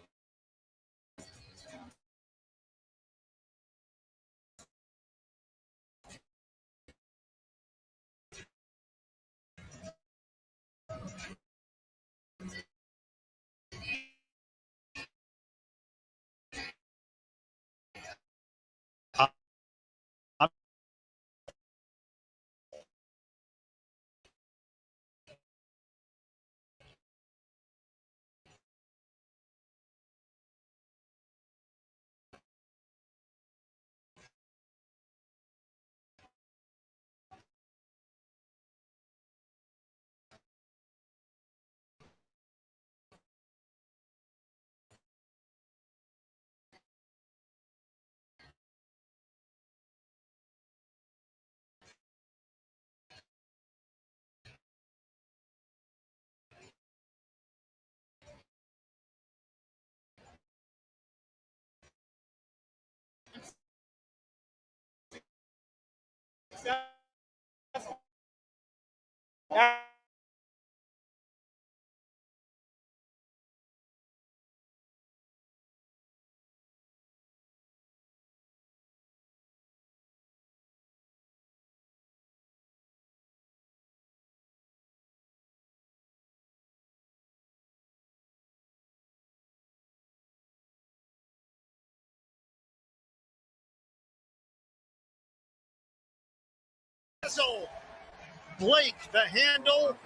Blake, the handle.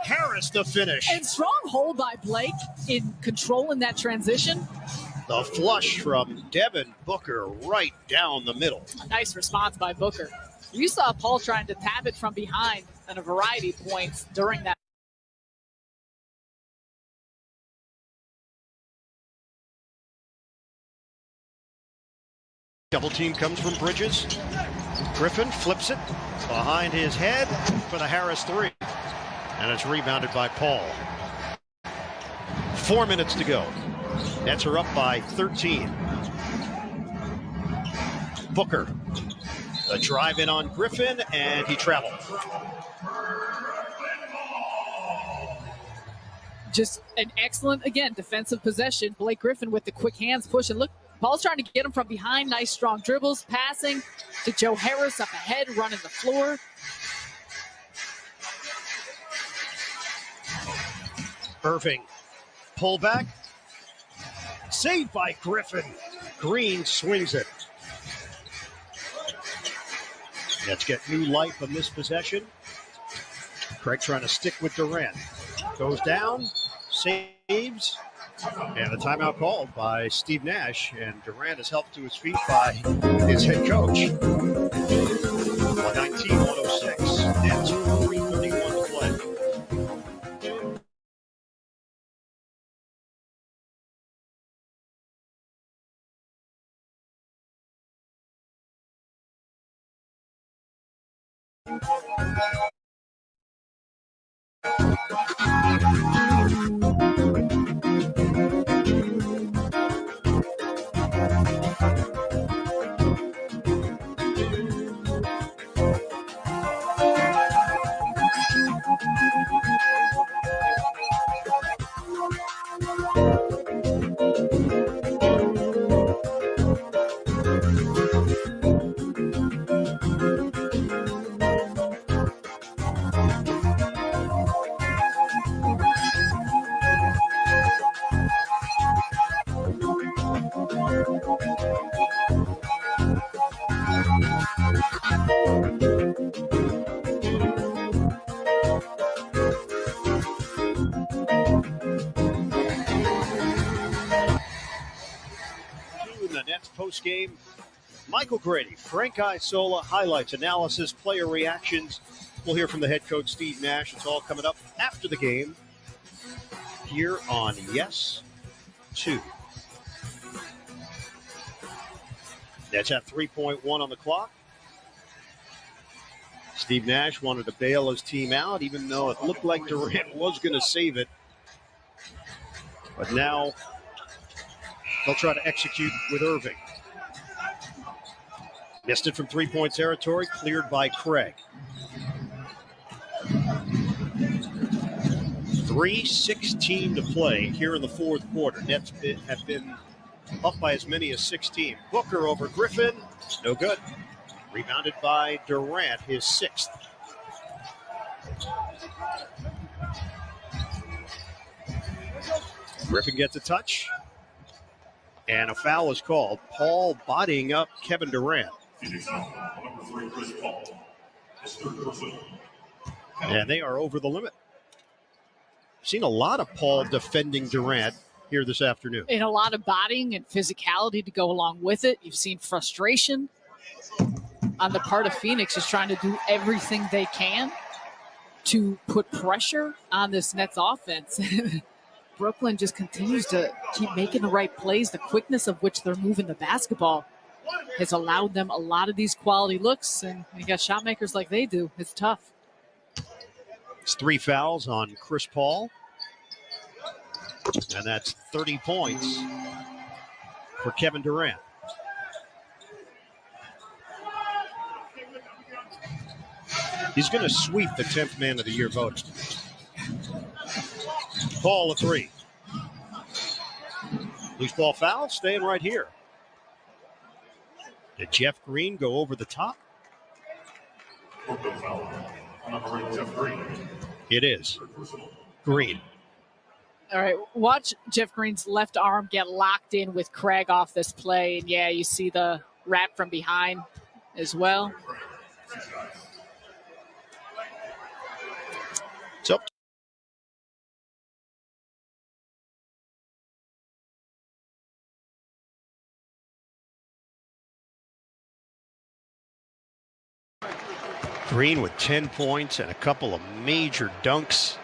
Harris, the finish. And strong hold by Blake in controlling that transition. The flush from Devin Booker right down the middle. A nice response by Booker. You saw Paul trying to tap it from behind at a variety of points during that. Double team comes from Bridges. Griffin flips it behind his head for the Harris three. And it's rebounded by Paul. 4 minutes to go. Nets are up by 13. Booker. The drive in on Griffin, and he traveled. Just an excellent, again, defensive possession. Blake Griffin with the quick hands pushing. Look, Paul's trying to get him from behind. Nice strong dribbles, passing to Joe Harris up ahead, running the floor. Irving. Pullback. Saved by Griffin. Green swings it. Let's get new life on this possession. Craig trying to stick with Durant. Goes down, saves, and the timeout called by Steve Nash. And Durant is helped to his feet by his head coach. 119-106. Nets 3:31 to play. Game. Michael Grady, Frank Isola, highlights, analysis, player reactions. We'll hear from the head coach, Steve Nash. It's all coming up after the game here on Yes 2. Nets have 3.1 on the clock. Steve Nash wanted to bail his team out, even though it looked like Durant was going to save it. But now they'll try to execute with Irving. Missed it from three-point territory, cleared by Craig. 3:16 to play here in the fourth quarter. Nets have been up by as many as 16. Booker over Griffin, no good. Rebounded by Durant, his sixth. Griffin gets a touch, and a foul is called. Paul bodying up Kevin Durant. And they are over the limit. Seen a lot of Paul defending Durant here this afternoon. And a lot of bodying and physicality to go along with it. You've seen frustration on the part of Phoenix, just trying to do everything they can to put pressure on this Nets offense. Brooklyn just continues to keep making the right plays. The quickness of which they're moving the basketball has allowed them a lot of these quality looks, and you got shot makers like they do. It's tough. It's 3 fouls on Chris Paul, and that's 30 points for Kevin Durant. He's going to sweep the 10th Man of the Year voting. Paul, a three. Loose ball foul, staying right here. Did Jeff Green go over the top? It is. Green. All right, watch Jeff Green's left arm get locked in with Craig off this play. And yeah, you see the wrap from behind as well. It's up. Green with 10 points and a couple of major dunks.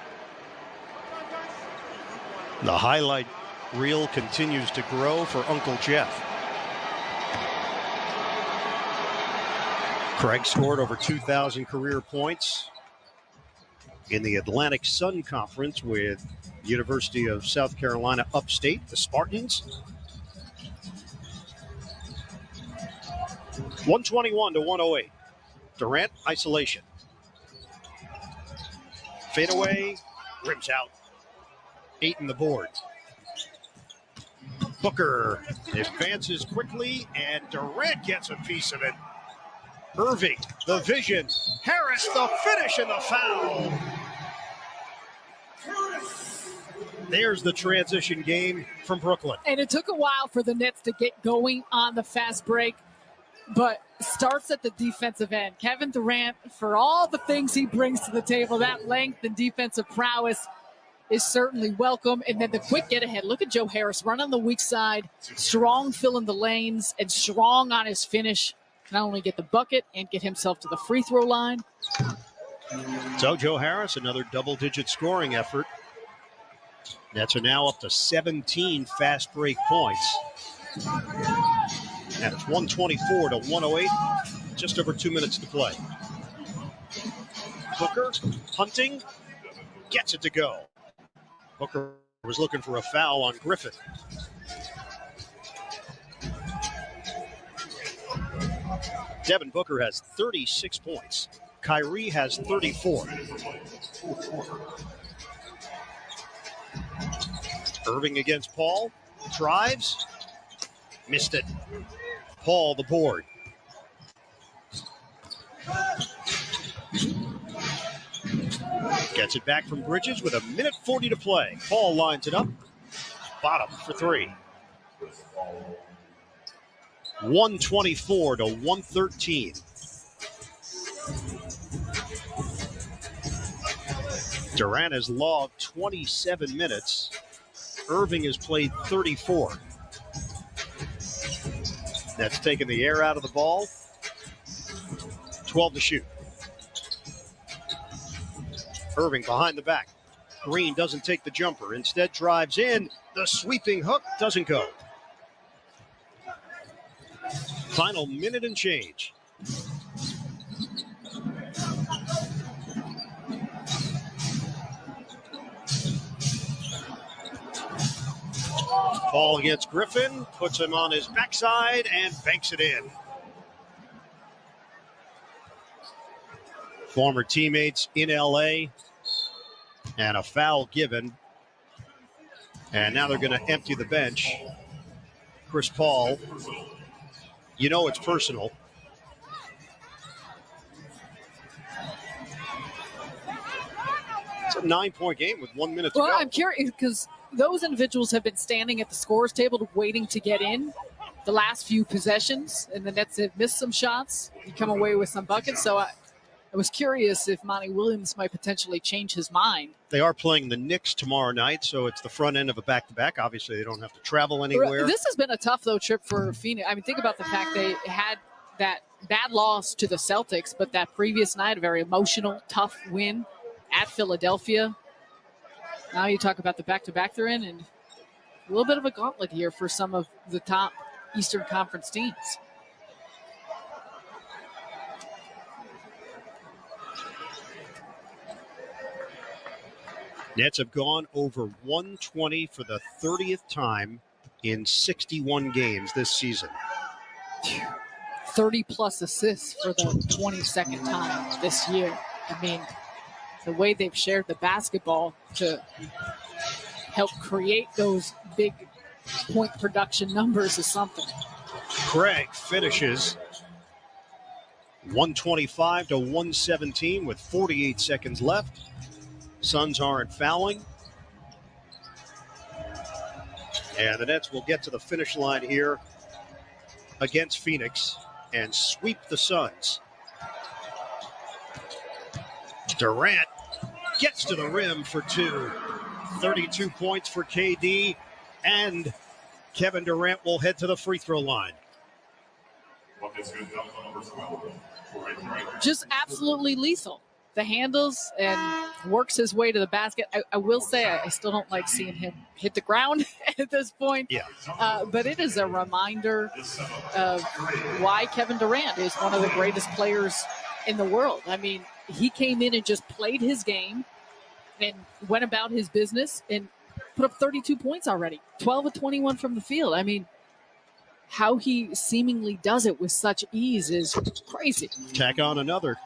The highlight reel continues to grow for Uncle Jeff. Craig scored over 2,000 career points in the Atlantic Sun Conference with University of South Carolina Upstate, the Spartans. 121 to 108. Durant, isolation. Fadeaway, rims out. 8 in the board. Booker advances quickly, and Durant gets a piece of it. Irving, the vision. Harris, the finish, and the foul. There's the transition game from Brooklyn. And it took a while for the Nets to get going on the fast break, but starts at the defensive end. Kevin Durant, for all the things he brings to the table, that length and defensive prowess is certainly welcome. And then the quick get ahead. Look at Joe Harris, run on the weak side, strong filling the lanes, and strong on his finish. Not only get the bucket and get himself to the free throw line. So Joe Harris, another double-digit scoring effort. Nets are now up to 17 fast break points. And it's 124 to 108. Just over 2 minutes to play. Booker hunting, gets it to go. Booker was looking for a foul on Griffin. Devin Booker has 36 points. Kyrie has 34. Irving against Paul. Drives. Missed it. Paul the board. Gets it back from Bridges with 1:40 to play. Paul lines it up. Bottom for three. 124 to 113. Durant has logged 27 minutes. Irving has played 34. That's taken the air out of the ball. 12 to shoot. Irving behind the back. Green doesn't take the jumper. Instead drives in. The sweeping hook doesn't go. Final minute and change. Ball against Griffin, puts him on his backside and banks it in. Former teammates in LA, and a foul given. And now they're going to empty the bench. Chris Paul, you know it's personal. It's a 9-point game with 1 minute to go. Well, I'm curious because those individuals have been standing at the scorer's table waiting to get in the last few possessions, and the Nets have missed some shots. You come away with some buckets. So I was curious if Monty Williams might potentially change his mind. They are playing the Knicks tomorrow night, so it's the front end of a back-to-back. Obviously, they don't have to travel anywhere. This has been a tough, though, trip for Phoenix. I mean, think about the fact they had that bad loss to the Celtics, but that previous night, a very emotional, tough win at Philadelphia. Now you talk about the back-to-back they're in, and a little bit of a gauntlet here for some of the top Eastern Conference teams. Nets have gone over 120 for the 30th time in 61 games this season. 30-plus assists for the 22nd time this year. I mean, the way they've shared the basketball to help create those big point production numbers is something. Craig finishes 125 to 117 with 48 seconds left. Suns aren't fouling. And the Nets will get to the finish line here against Phoenix and sweep the Suns. Durant gets to the rim for two. 32 points for KD, and Kevin Durant will head to the free throw line. Just absolutely lethal. The handles and works his way to the basket. I will say I still don't like seeing him hit the ground at this point. Yeah. But it is a reminder of why Kevin Durant is one of the greatest players in the world. I mean, he came in and just played his game and went about his business and put up 32 points already, 12 of 21 from the field. I mean, how he seemingly does it with such ease is crazy. Tack on another.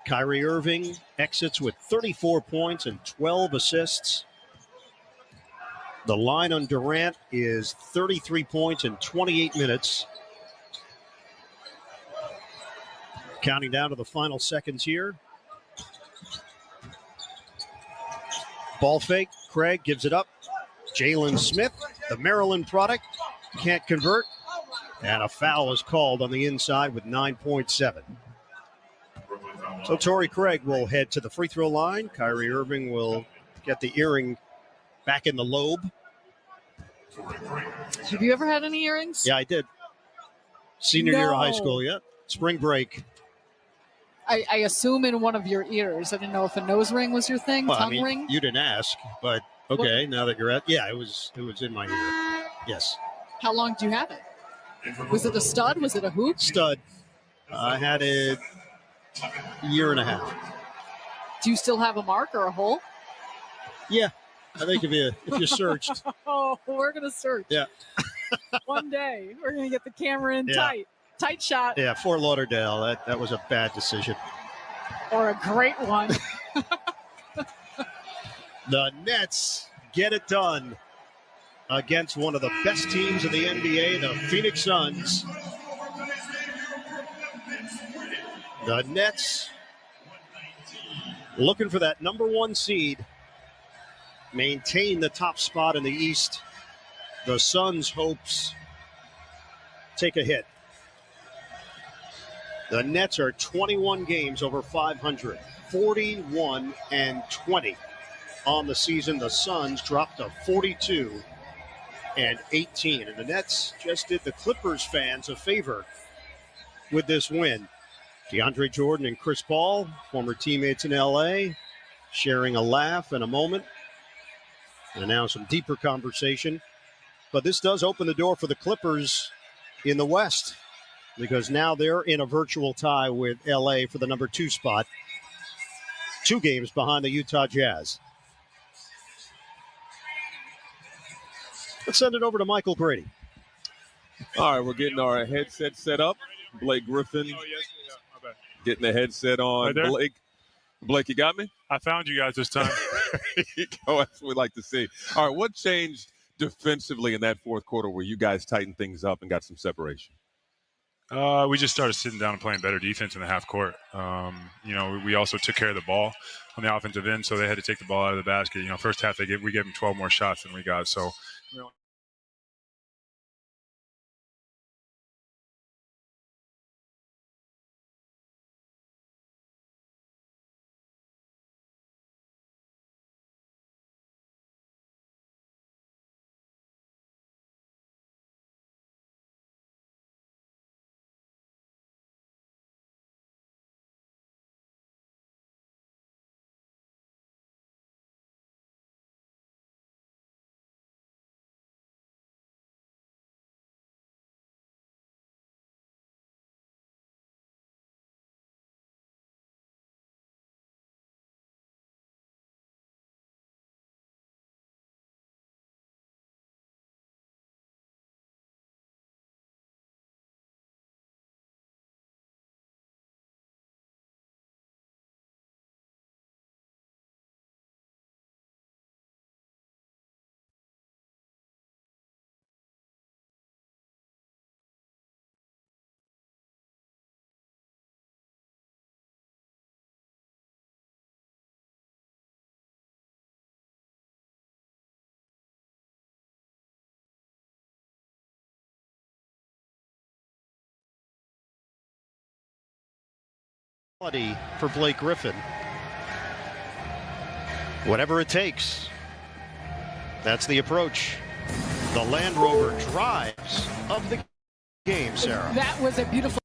Kyrie Irving exits with 34 points and 12 assists. The line on Durant is 33 points in 28 minutes. Counting down to the final seconds here. Ball fake. Craig gives it up. Jalen Smith, the Maryland product, can't convert. And a foul is called on the inside with 9.7. So Torrey Craig will head to the free throw line. Kyrie Irving will get the earring back in the lobe. Have you ever had any earrings? Yeah, I did. Senior year of high school, yeah. Spring break. I assume in one of your ears. I didn't know if a nose ring was your thing, Well, tongue ring. You didn't ask, but okay, now that you're at, yeah, it was in my ear. Yes. How long did you have it? Was it a stud? Was it a hoop? Stud. I had it a year and a half. Do you still have a mark or a hole? Yeah, I think if you searched. Oh, we're gonna search. Yeah. One day we're gonna get the camera in tight shot. Yeah, Fort Lauderdale. That was a bad decision. Or a great one. The Nets get it done against one of the best teams in the NBA, the Phoenix Suns. The Nets looking for that number one seed, maintain the top spot in the East. The Suns' hopes take a hit. The Nets are 21 games over 500, 41-20 on the season. The Suns dropped to 42-18, and the Nets just did the Clippers fans a favor with this win. DeAndre Jordan and Chris Paul, former teammates in LA, sharing a laugh and a moment, and now some deeper conversation. But this does open the door for the Clippers in the West, because now they're in a virtual tie with LA for the number 2 spot, 2 games behind the Utah Jazz. Let's send it over to Michael Grady. All right, we're getting our headset set up. Blake Griffin getting the headset on. Right Blake, you got me? I found you guys this time. There you go. That's what we like to see. All right, what changed defensively in that fourth quarter where you guys tightened things up and got some separation? We just started sitting down and playing better defense in the half court. We also took care of the ball on the offensive end, so they had to take the ball out of the basket. First half we gave them 12 more shots than we got. So quality for Blake Griffin. Whatever it takes. That's the approach. The Land Rover drives of the game, Sarah. That was a beautiful.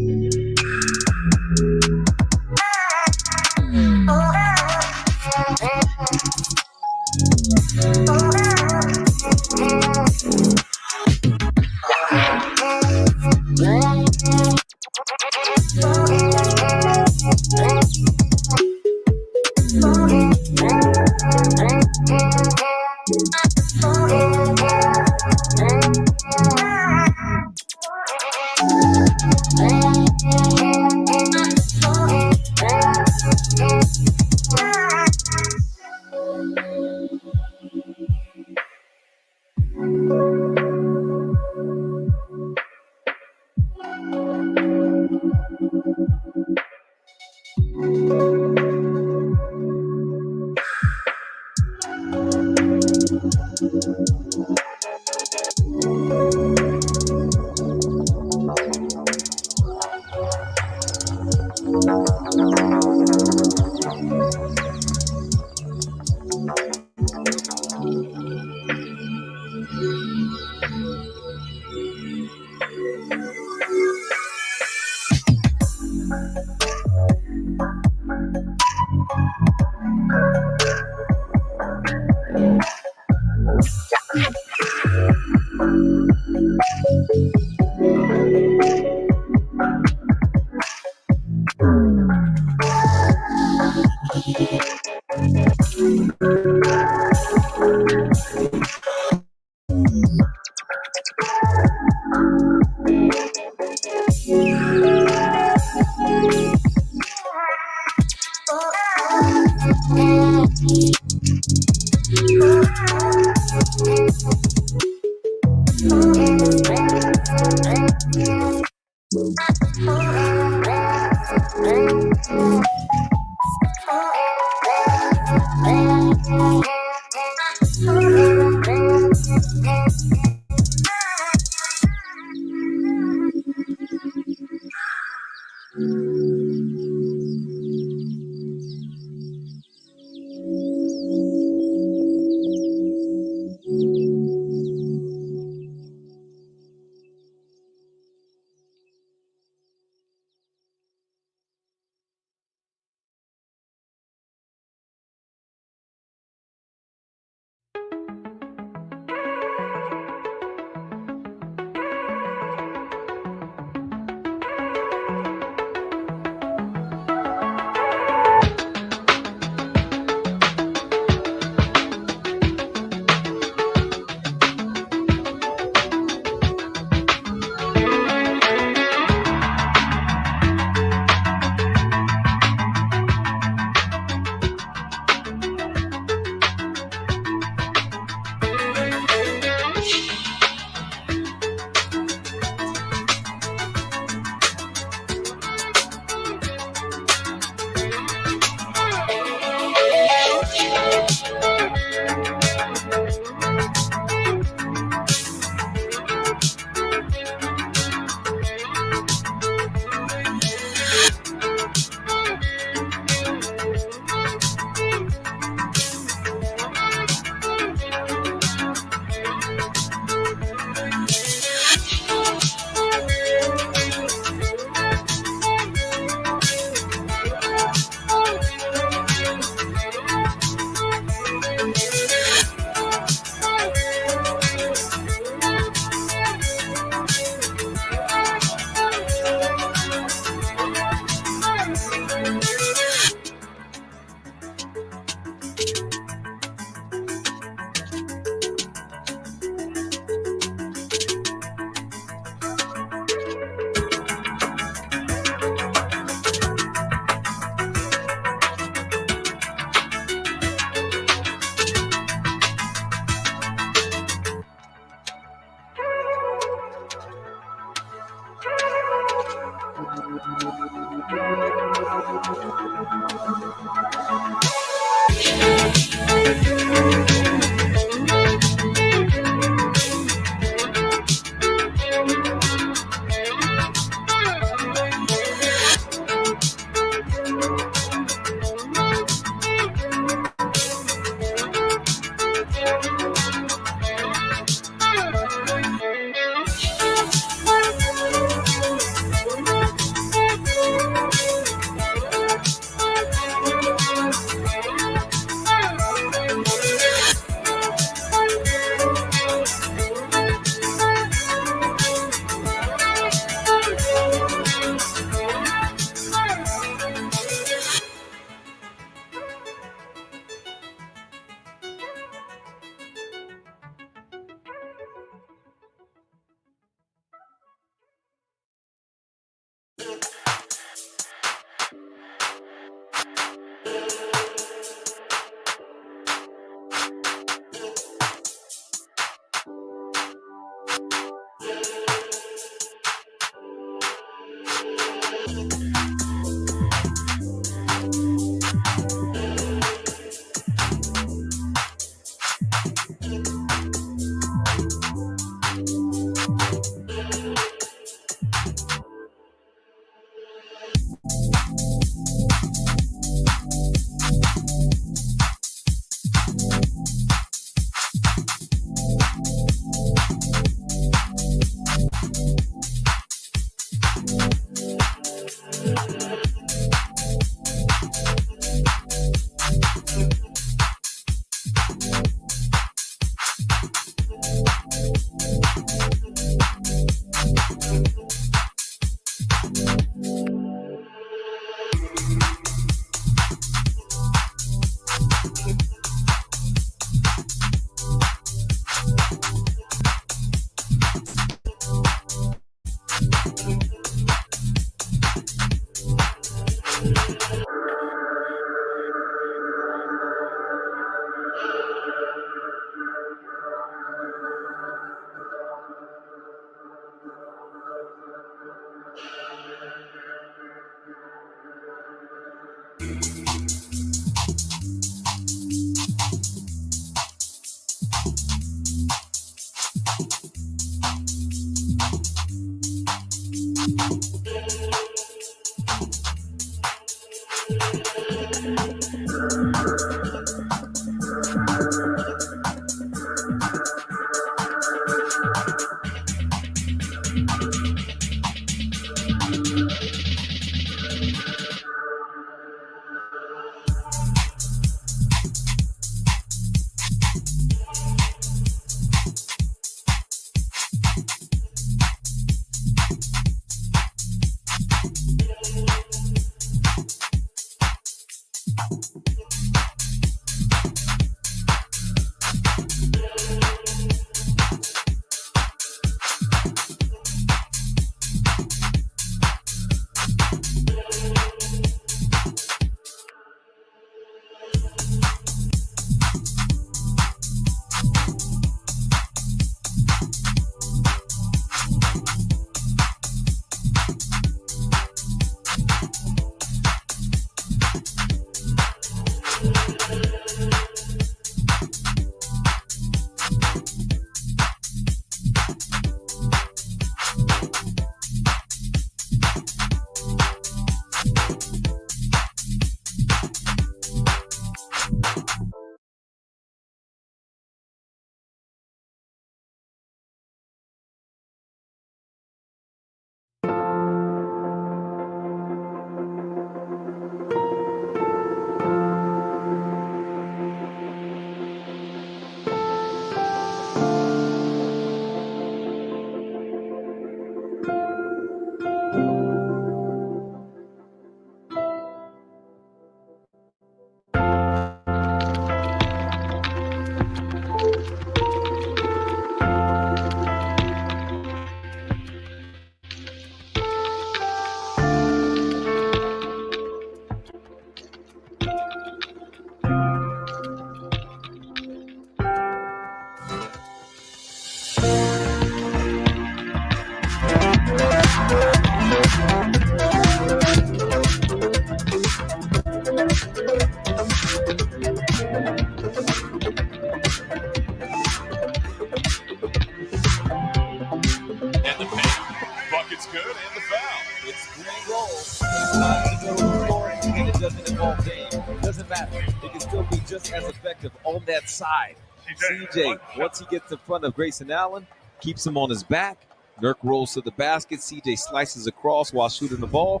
It's good, and the foul. It's green roll. Sometimes you go to the floor and it doesn't involve game. It doesn't matter. It can still be just as effective on that side. CJ, once he gets in front of Grayson Allen, keeps him on his back. Nurk rolls to the basket. CJ slices across while shooting the ball.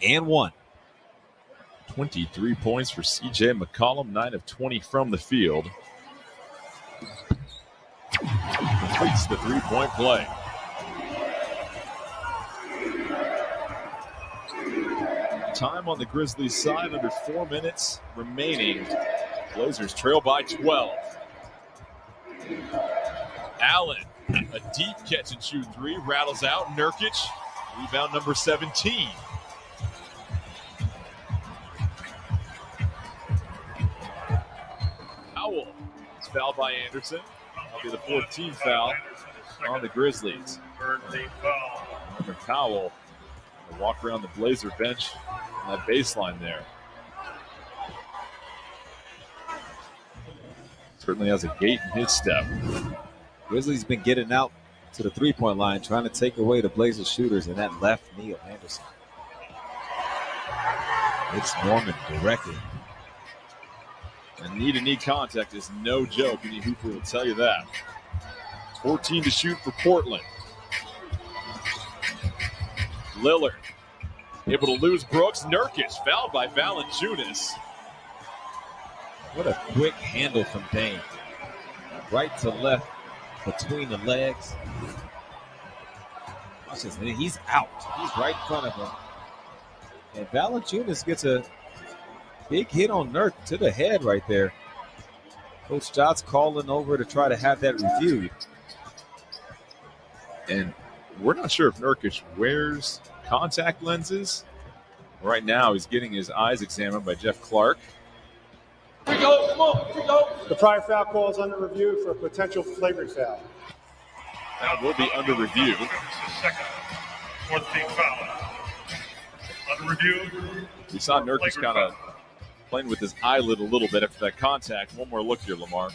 And one. 23 points for CJ McCollum, 9 of 20 from the field. Completes the three-point play. Time on the Grizzlies side, under 4 minutes remaining. Blazers trail by 12. Allen, a deep catch and shoot three, rattles out. Nurkic, rebound number 17. Powell is fouled by Anderson. That'll be the 14th foul on the Grizzlies. Remember Powell will walk around the Blazer bench on that baseline there. Certainly has a gait in his step. Grizzlies been getting out to the three-point line, trying to take away the Blazers shooters, and that left knee of Anderson. It's Norman directly. And knee-to-knee contact is no joke. Any Hooper will tell you that. 14 to shoot for Portland. Lillard able to lose Brooks. Nurkic fouled by Valanciunas. What a quick handle from Dame. Right to left between the legs. Watch this. He's out. He's right in front of him. And Valanciunas gets a big hit on Nurk to the head right there. Coach Jott's calling over to try to have that reviewed. And we're not sure if Nurkic wears contact lenses. Right now, he's getting his eyes examined by Jeff Clark. The prior foul call is under review for a potential flagrant foul. That will be under review. Second, fourth team foul. Under review. We saw Nurkic kind of playing with his eyelid a little bit after that contact. One more look here, Lamar.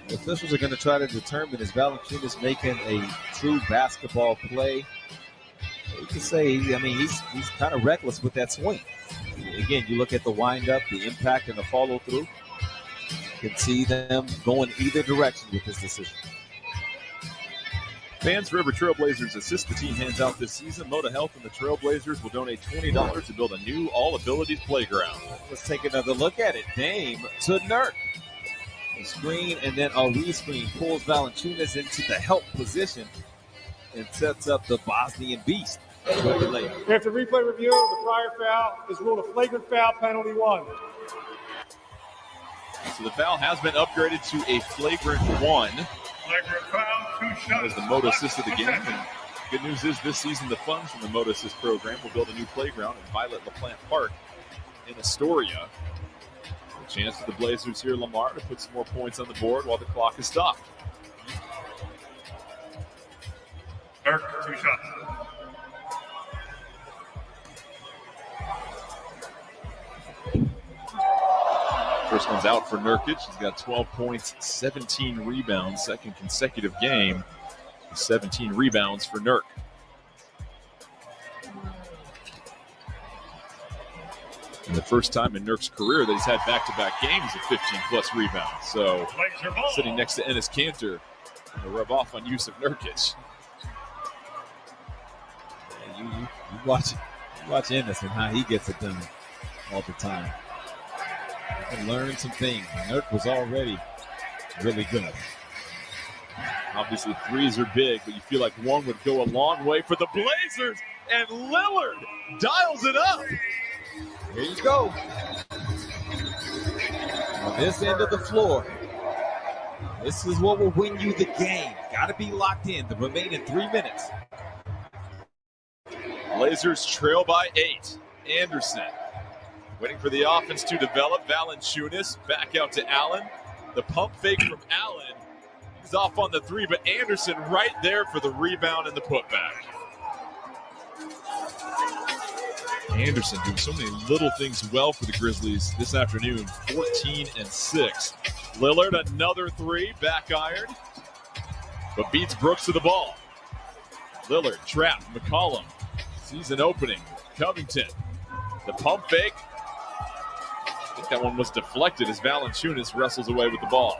The officials are going to try to determine is Valanciunas making a true basketball play. You can say, he's kind of reckless with that swing. Again, you look at the windup, the impact, and the follow-through. You can see them going either direction with this decision. Fans Forever Trailblazers assist the team hands out this season. Moda Health and the Trailblazers will donate $20 to build a new all-abilities playground. Let's take another look at it. Dame to Nurk. A screen and then a re-screen pulls Valanciunas into the help position and sets up the Bosnian beast. After replay review, the prior foul is ruled a flagrant foul, penalty 1. So the foul has been upgraded to a flagrant 1. Flagrant foul, 2 shots. That was the Moda Assist of the game. And good news is this season the funds from the Moda Assist program will build a new playground in Violet LaPlante Park in Astoria. A chance for the Blazers here, Lamar, to put some more points on the board while the clock is stopped. Dirk, 2 shots. First one's out for Nurkic. He's got 12 points, 17 rebounds, second consecutive game. 17 rebounds for Nurk. And the first time in Nurk's career that he's had back-to-back games of 15-plus rebounds. So sitting next to Enes Kanter to rub off on Yusuf Nurkic. You watch Enes and how he gets it done all the time. And learn some things. Nurk was already really good. Obviously, threes are big, but you feel like one would go a long way for the Blazers. And Lillard dials it up. Here you go. On this end of the floor, this is what will win you the game. Got to be locked in the remaining 3 minutes. Blazers trail by 8. Anderson waiting for the offense to develop. Valanciunas back out to Allen. The pump fake from Allen. He's off on the 3, but Anderson right there for the rebound and the putback. Anderson doing so many little things well for the Grizzlies this afternoon. 14-6. Lillard, another 3, back iron, but beats Brooks to the ball. Lillard trapped. McCollum sees an opening. Covington. The pump fake. I think that one was deflected as Valanciunas wrestles away with the ball.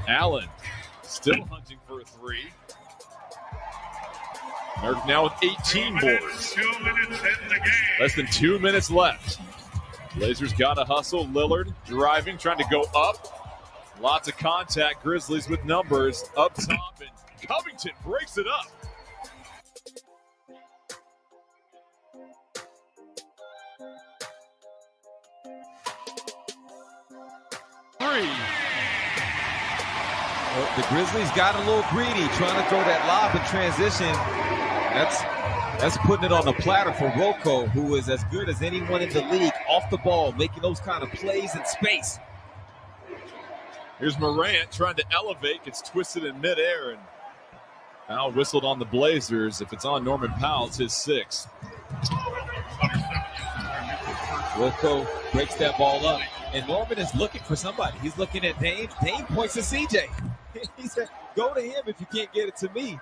Allen still hunting for a three. Nurk now with 18 boards. Less than 2 minutes left. Blazers got to hustle. Lillard driving, trying to go up. Lots of contact. Grizzlies with numbers up top, and Covington breaks it up. Three. Well, the Grizzlies got a little greedy, trying to throw that lob in transition. That's putting it on the platter for Rocco, who is as good as anyone in the league off the ball, making those kind of plays in space. Here's Morant trying to elevate, gets twisted in midair, and now whistled on the Blazers. If it's on Norman Powell, it's his 6th. Rocco breaks that ball up, and Norman is looking for somebody. He's looking at Dame. Dame points to CJ. He said, go to him if you can't get it to me.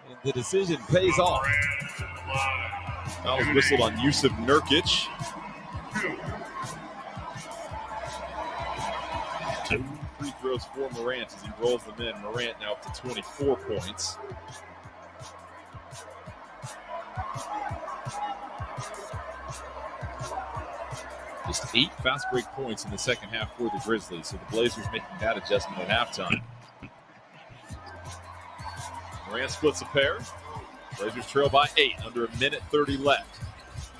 And the decision pays off. That was whistled on Yusuf Nurkic. 2 free throws for Morant as he rolls them in. Morant now up to 24 points. Just 8 fast break points in the second half for the Grizzlies. So the Blazers making that adjustment at halftime. Morant splits a pair. Blazers trail by 8, under 1:30 left.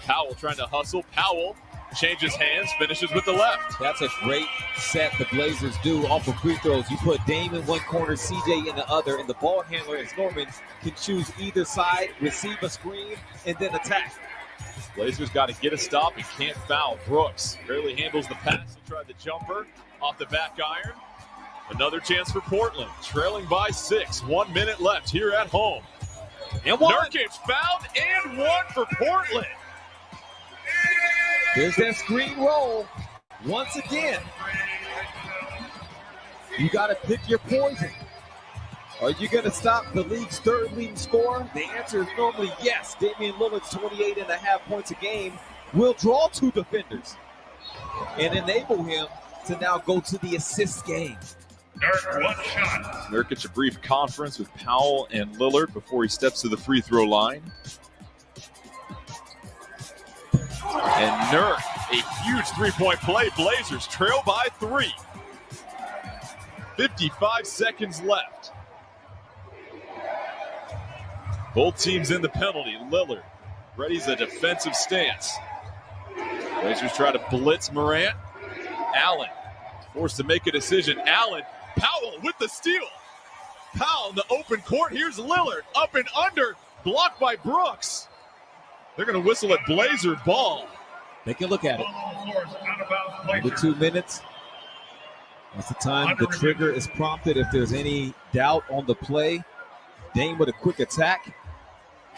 Powell trying to hustle. Powell changes hands, finishes with the left. That's a great set the Blazers do off of free throws. You put Dame in one corner, CJ in the other, and the ball handler, as Norman, can choose either side, receive a screen, and then attack. Blazers got to get a stop and can't foul. Brooks barely handles the pass. He'll try the jumper off the back iron. Another chance for Portland, trailing by 6. 1 minute left here at home. And one. Nurkic fouled and 1 for Portland. There's that screen roll. Once again, you got to pick your poison. Are you going to stop the league's 3rd leading scorer? The answer is normally yes. Damian Lillard's 28.5 points a game will draw 2 defenders and enable him to now go to the assist game. Nurk, 1 shot. Nurkic a brief conference with Powell and Lillard before he steps to the free throw line. And Nurk, a huge three-point play. Blazers trail by 3. 55 seconds left. Both teams in the penalty. Lillard readies a defensive stance. Blazers try to blitz Morant. Allen forced to make a decision. Allen, Powell with the steal. Powell in the open court. Here's Lillard up and under. Blocked by Brooks. They're going to whistle at Blazer ball. Take a look at it. Under 2 minutes. That's the time the trigger is prompted if there's any doubt on the play. Dame with a quick attack.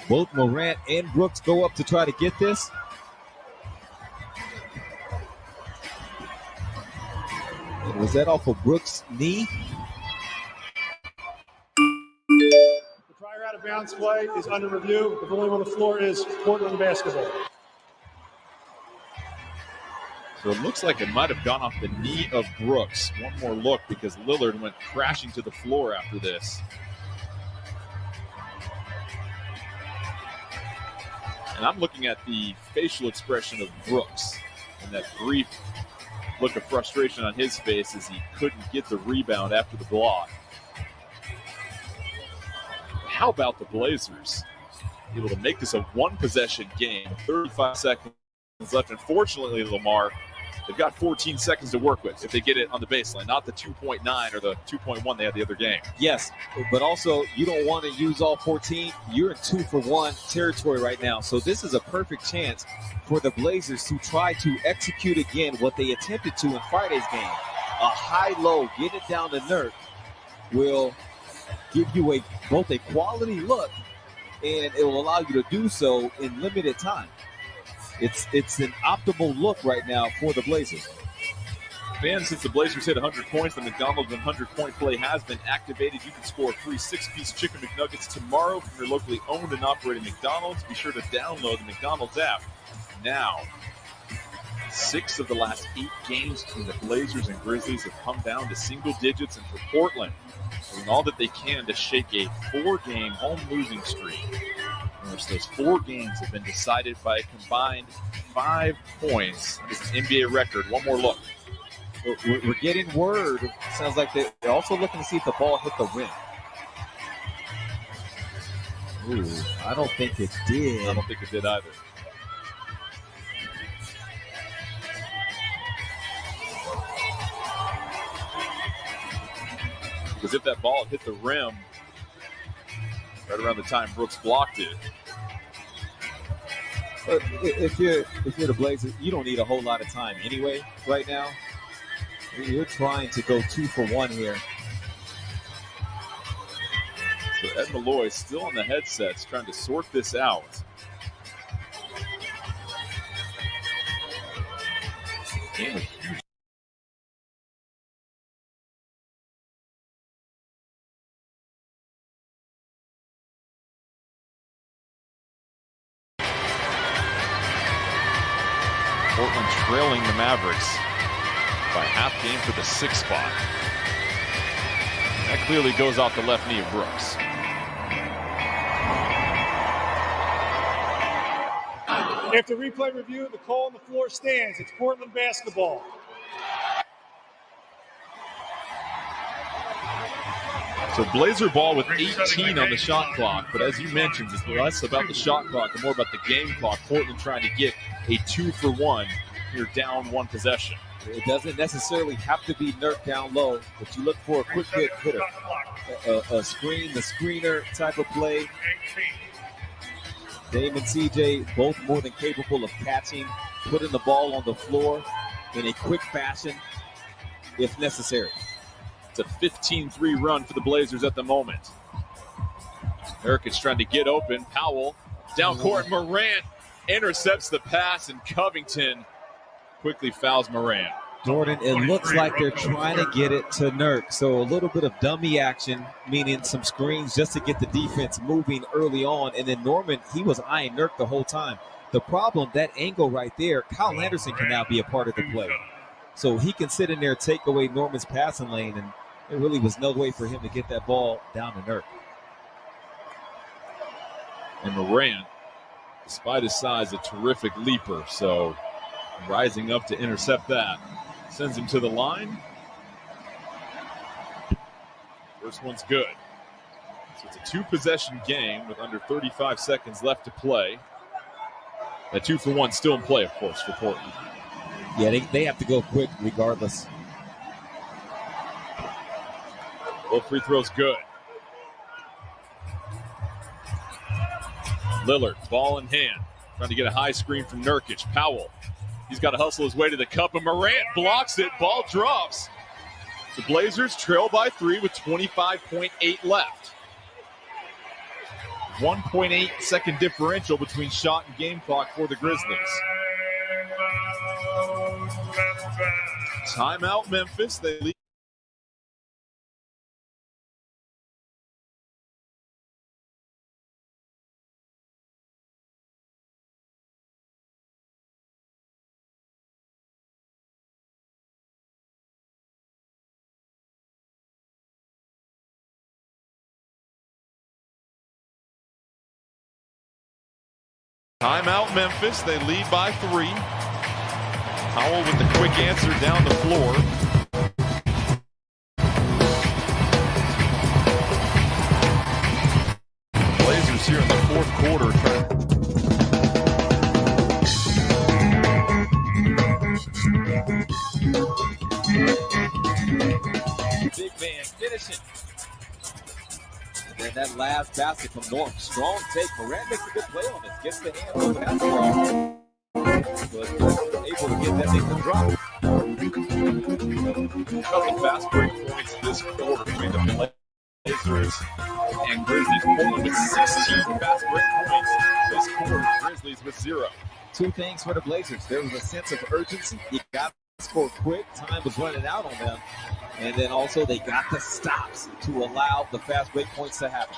Both Morant and Brooks go up to try to get this. And was that off of Brooks' knee? The prior out of bounds play is under review. The ruling on the floor is Portland basketball. So it looks like it might have gone off the knee of Brooks. One more look because Lillard went crashing to the floor after this. And I'm looking at the facial expression of Brooks and that brief look of frustration on his face as he couldn't get the rebound after the block. How about the Blazers? Able to make this a 1-possession game, 35 seconds left. Unfortunately, Lamar, they've got 14 seconds to work with if they get it on the baseline, not the 2.9 or the 2.1 they had the other game. Yes, but also you don't want to use all 14. You're in 2-for-1 territory right now. So this is a perfect chance for the Blazers to try to execute again what they attempted to in Friday's game. A high-low, get it down to Nurk will give you both a quality look and it will allow you to do so in limited time. It's an optimal look right now for the Blazers. Fans, since the Blazers hit 100 points, the McDonald's 100-point play has been activated. You can score free 6-piece chicken McNuggets tomorrow from your locally owned and operated McDonald's. Be sure to download the McDonald's app now. 6 of the last 8 games between the Blazers and Grizzlies have come down to single digits, and for Portland, doing all that they can to shake a 4-game home losing streak. Those 4 games have been decided by a combined 5 points. This is an NBA record. One more look. We're getting word. It sounds like they're also looking to see if the ball hit the rim. Ooh, I don't think it did. I don't think it did either. Because if that ball hit the rim right around the time Brooks blocked it. But if you're the Blazers, you don't need a whole lot of time anyway right now. You're trying to go 2 for 1 here. So Ed Malloy still on the headsets trying to sort this out. And a huge Portland trailing the Mavericks by half game for the 6th spot. That clearly goes off the left knee of Brooks. After replay review, the call on the floor stands. It's Portland basketball. So Blazer ball with 18 on the shot clock, but as you mentioned, it's less about the shot clock and more about the game clock. Portland trying to get a 2 for 1 here, down 1 possession. It doesn't necessarily have to be Nurk down low, but you look for a quick hit hitter. A screen, the screener type of play. Dame and CJ both more than capable of catching, putting the ball on the floor in a quick fashion if necessary. It's a 15-3 run for the Blazers at the moment. Nurkic trying to get open. Powell down court. Morant intercepts the pass, and Covington quickly fouls Morant. Jordan, it looks like they're trying to get it to Nurk. So a little bit of dummy action, meaning some screens just to get the defense moving early on. And then Norman, he was eyeing Nurk the whole time. The problem, that angle right there, Kyle Anderson can now be a part of the play. So he can sit in there, take away Norman's passing lane, and there really was no way for him to get that ball down to Nurk. And Morant, despite his size, a terrific leaper. So rising up to intercept that. Sends him to the line. First one's good. So it's a 2-possession game with under 35 seconds left to play. That 2 for 1 still in play, of course, for Portland. Yeah, they have to go quick regardless. Both free throws good. Lillard, ball in hand. Trying to get a high screen from Nurkic. Powell. He's got to hustle his way to the cup, and Morant blocks it. Ball drops. The Blazers trail by 3 with 25.8 left. 1.8 second differential between shot and game clock for the Grizzlies. Timeout Memphis. They lead. Timeout Memphis. They lead by 3. Powell with the quick answer down the floor. Blazers here in the 4th quarter Big man finishing. And that last basket from Norm. Strong take. Morant makes a good play on this. Gets the hands on the basketball. But able to get that thing to drop. About the fast break points this quarter between the Blazers and Grizzlies. Portland with 16 fast break points this quarter. Grizzlies with 0. Two things for the Blazers. There was a sense of urgency. You got to score quick. Time was running out on them. And then also they got the stops to allow the fast break points to happen.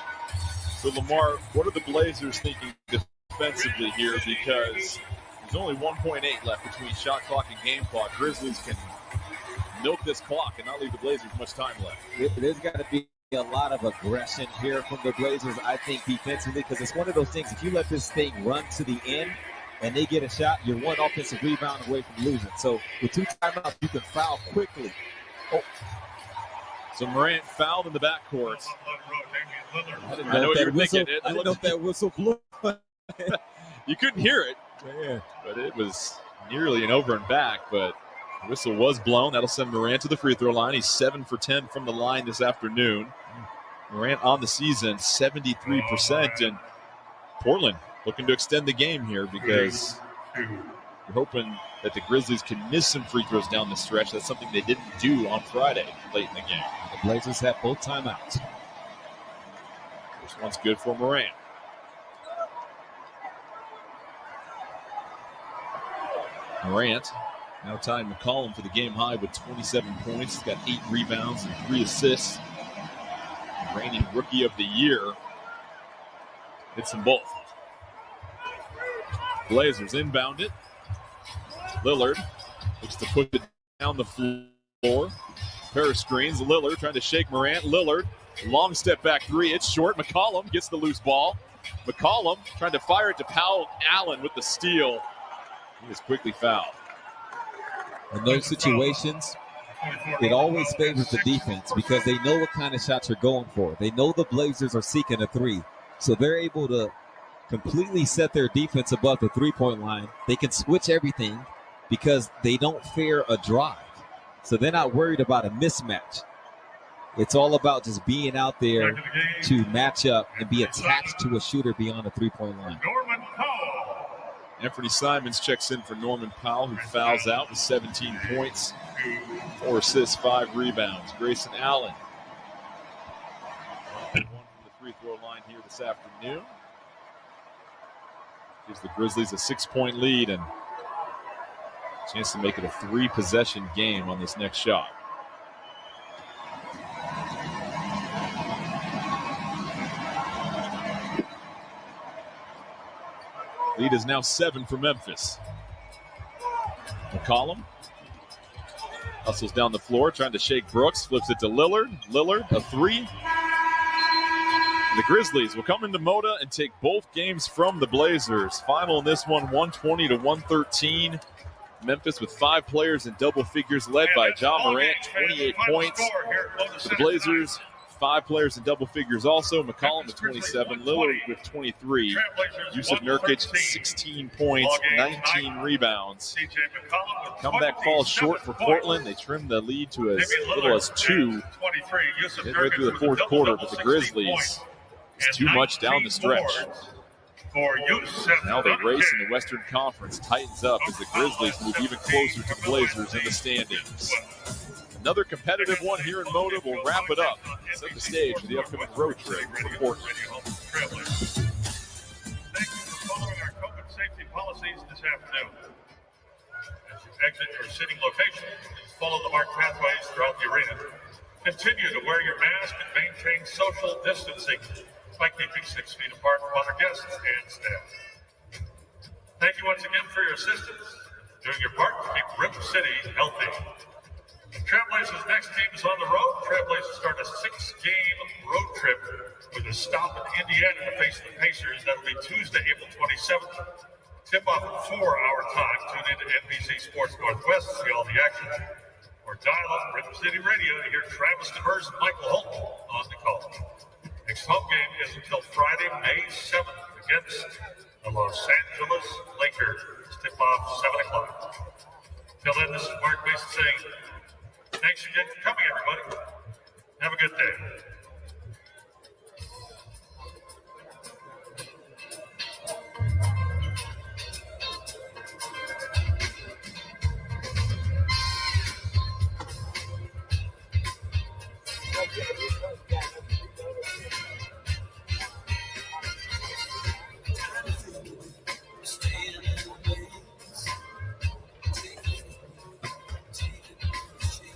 So, Lamar, what are the Blazers thinking defensively here? Because there's only 1.8 left between shot clock and game clock. Grizzlies can milk this clock and not leave the Blazers much time left. There's got to be a lot of aggression here from the Blazers, I think, defensively, because it's one of those things, if you let this thing run to the end and they get a shot, you're one offensive rebound away from losing. So with 2 timeouts, you can foul quickly. Oh. So Morant fouled in the backcourt. I didn't know if that whistle blew. You couldn't hear it, but it was nearly an over and back, but the whistle was blown. That'll send Morant to the free throw line. He's 7 for 10 from the line this afternoon. Morant on the season, 73%, and Portland looking to extend the game here because you're hoping that the Grizzlies can miss some free throws down the stretch. That's something they didn't do on Friday late in the game. The Blazers have both timeouts. First one's good for Morant. Morant now tying McCollum for the game high with 27 points. He's got 8 rebounds and 3 assists. Reigning Rookie of the Year. Hits them both. Blazers inbound it. Lillard looks to put it down the floor. Pair of screens. Lillard trying to shake Morant. Lillard, long step back 3. It's short. McCollum gets the loose ball. McCollum trying to fire it to Powell. Allen with the steal. He is quickly fouled. In those situations, it always favors the defense because they know what kind of shots you're going for. They know the Blazers are seeking a 3. So they're able to completely set their defense above the 3-point line. They can switch everything because they don't fear a drive. So they're not worried about a mismatch. It's all about just being out there to match up and be attached to a shooter beyond the 3-point line. Anthony Simons checks in for Norman Powell, who fouls out with 17 points, 4 assists, 5 rebounds. Grayson Allen, 1 from the free throw line here this afternoon. Gives the Grizzlies a 6-point lead and a chance to make it a 3-possession game on this next shot. Lead is now 7 for Memphis. McCollum hustles down the floor, trying to shake Brooks, flips it to Lillard. Lillard, a 3. And the Grizzlies will come into Moda and take both games from the Blazers. Final in this one, 120-113. Memphis with 5 players in double figures, led by John Morant, 28 points. For the Blazers, 5 players in double figures also. McCollum with 27, Lillard with 23. Yusuf Nurkic, 16 points, 19 rebounds. Comeback falls short for Portland. They trim the lead to as little as 2 midway through the fourth quarter, but the Grizzlies, it's too much down the stretch. Now they race in the Western Conference. Tightens up as the Grizzlies move even closer to the Blazers in the standings. Another competitive one here in Moda. We'll wrap it up. Set the stage for the upcoming road trip for Portland. Thank you for following our COVID safety policies this afternoon. As you exit your sitting location, please follow the marked pathways throughout the arena. Continue to wear your mask and maintain social distancing by keeping 6 feet apart from other guests and staff. Thank you once again for your assistance, doing your part to keep Rip City healthy. Trailblazers' next team is on the road. Trailblazers start a 6-game road trip with a stop in Indiana to face the Pacers. That'll be Tuesday, April 27th. Tip-off at 4 our time. Tune in to NBC Sports Northwest to see all the action. Or dial up Rip City Radio to hear Travis Demers and Michael Holt on the call. Next home game is until Friday, May 7th against the Los Angeles Lakers. Tip-off 7 o'clock. Till then, this is Mark Mason saying, thanks again for coming, everybody. Have a good day. Okay.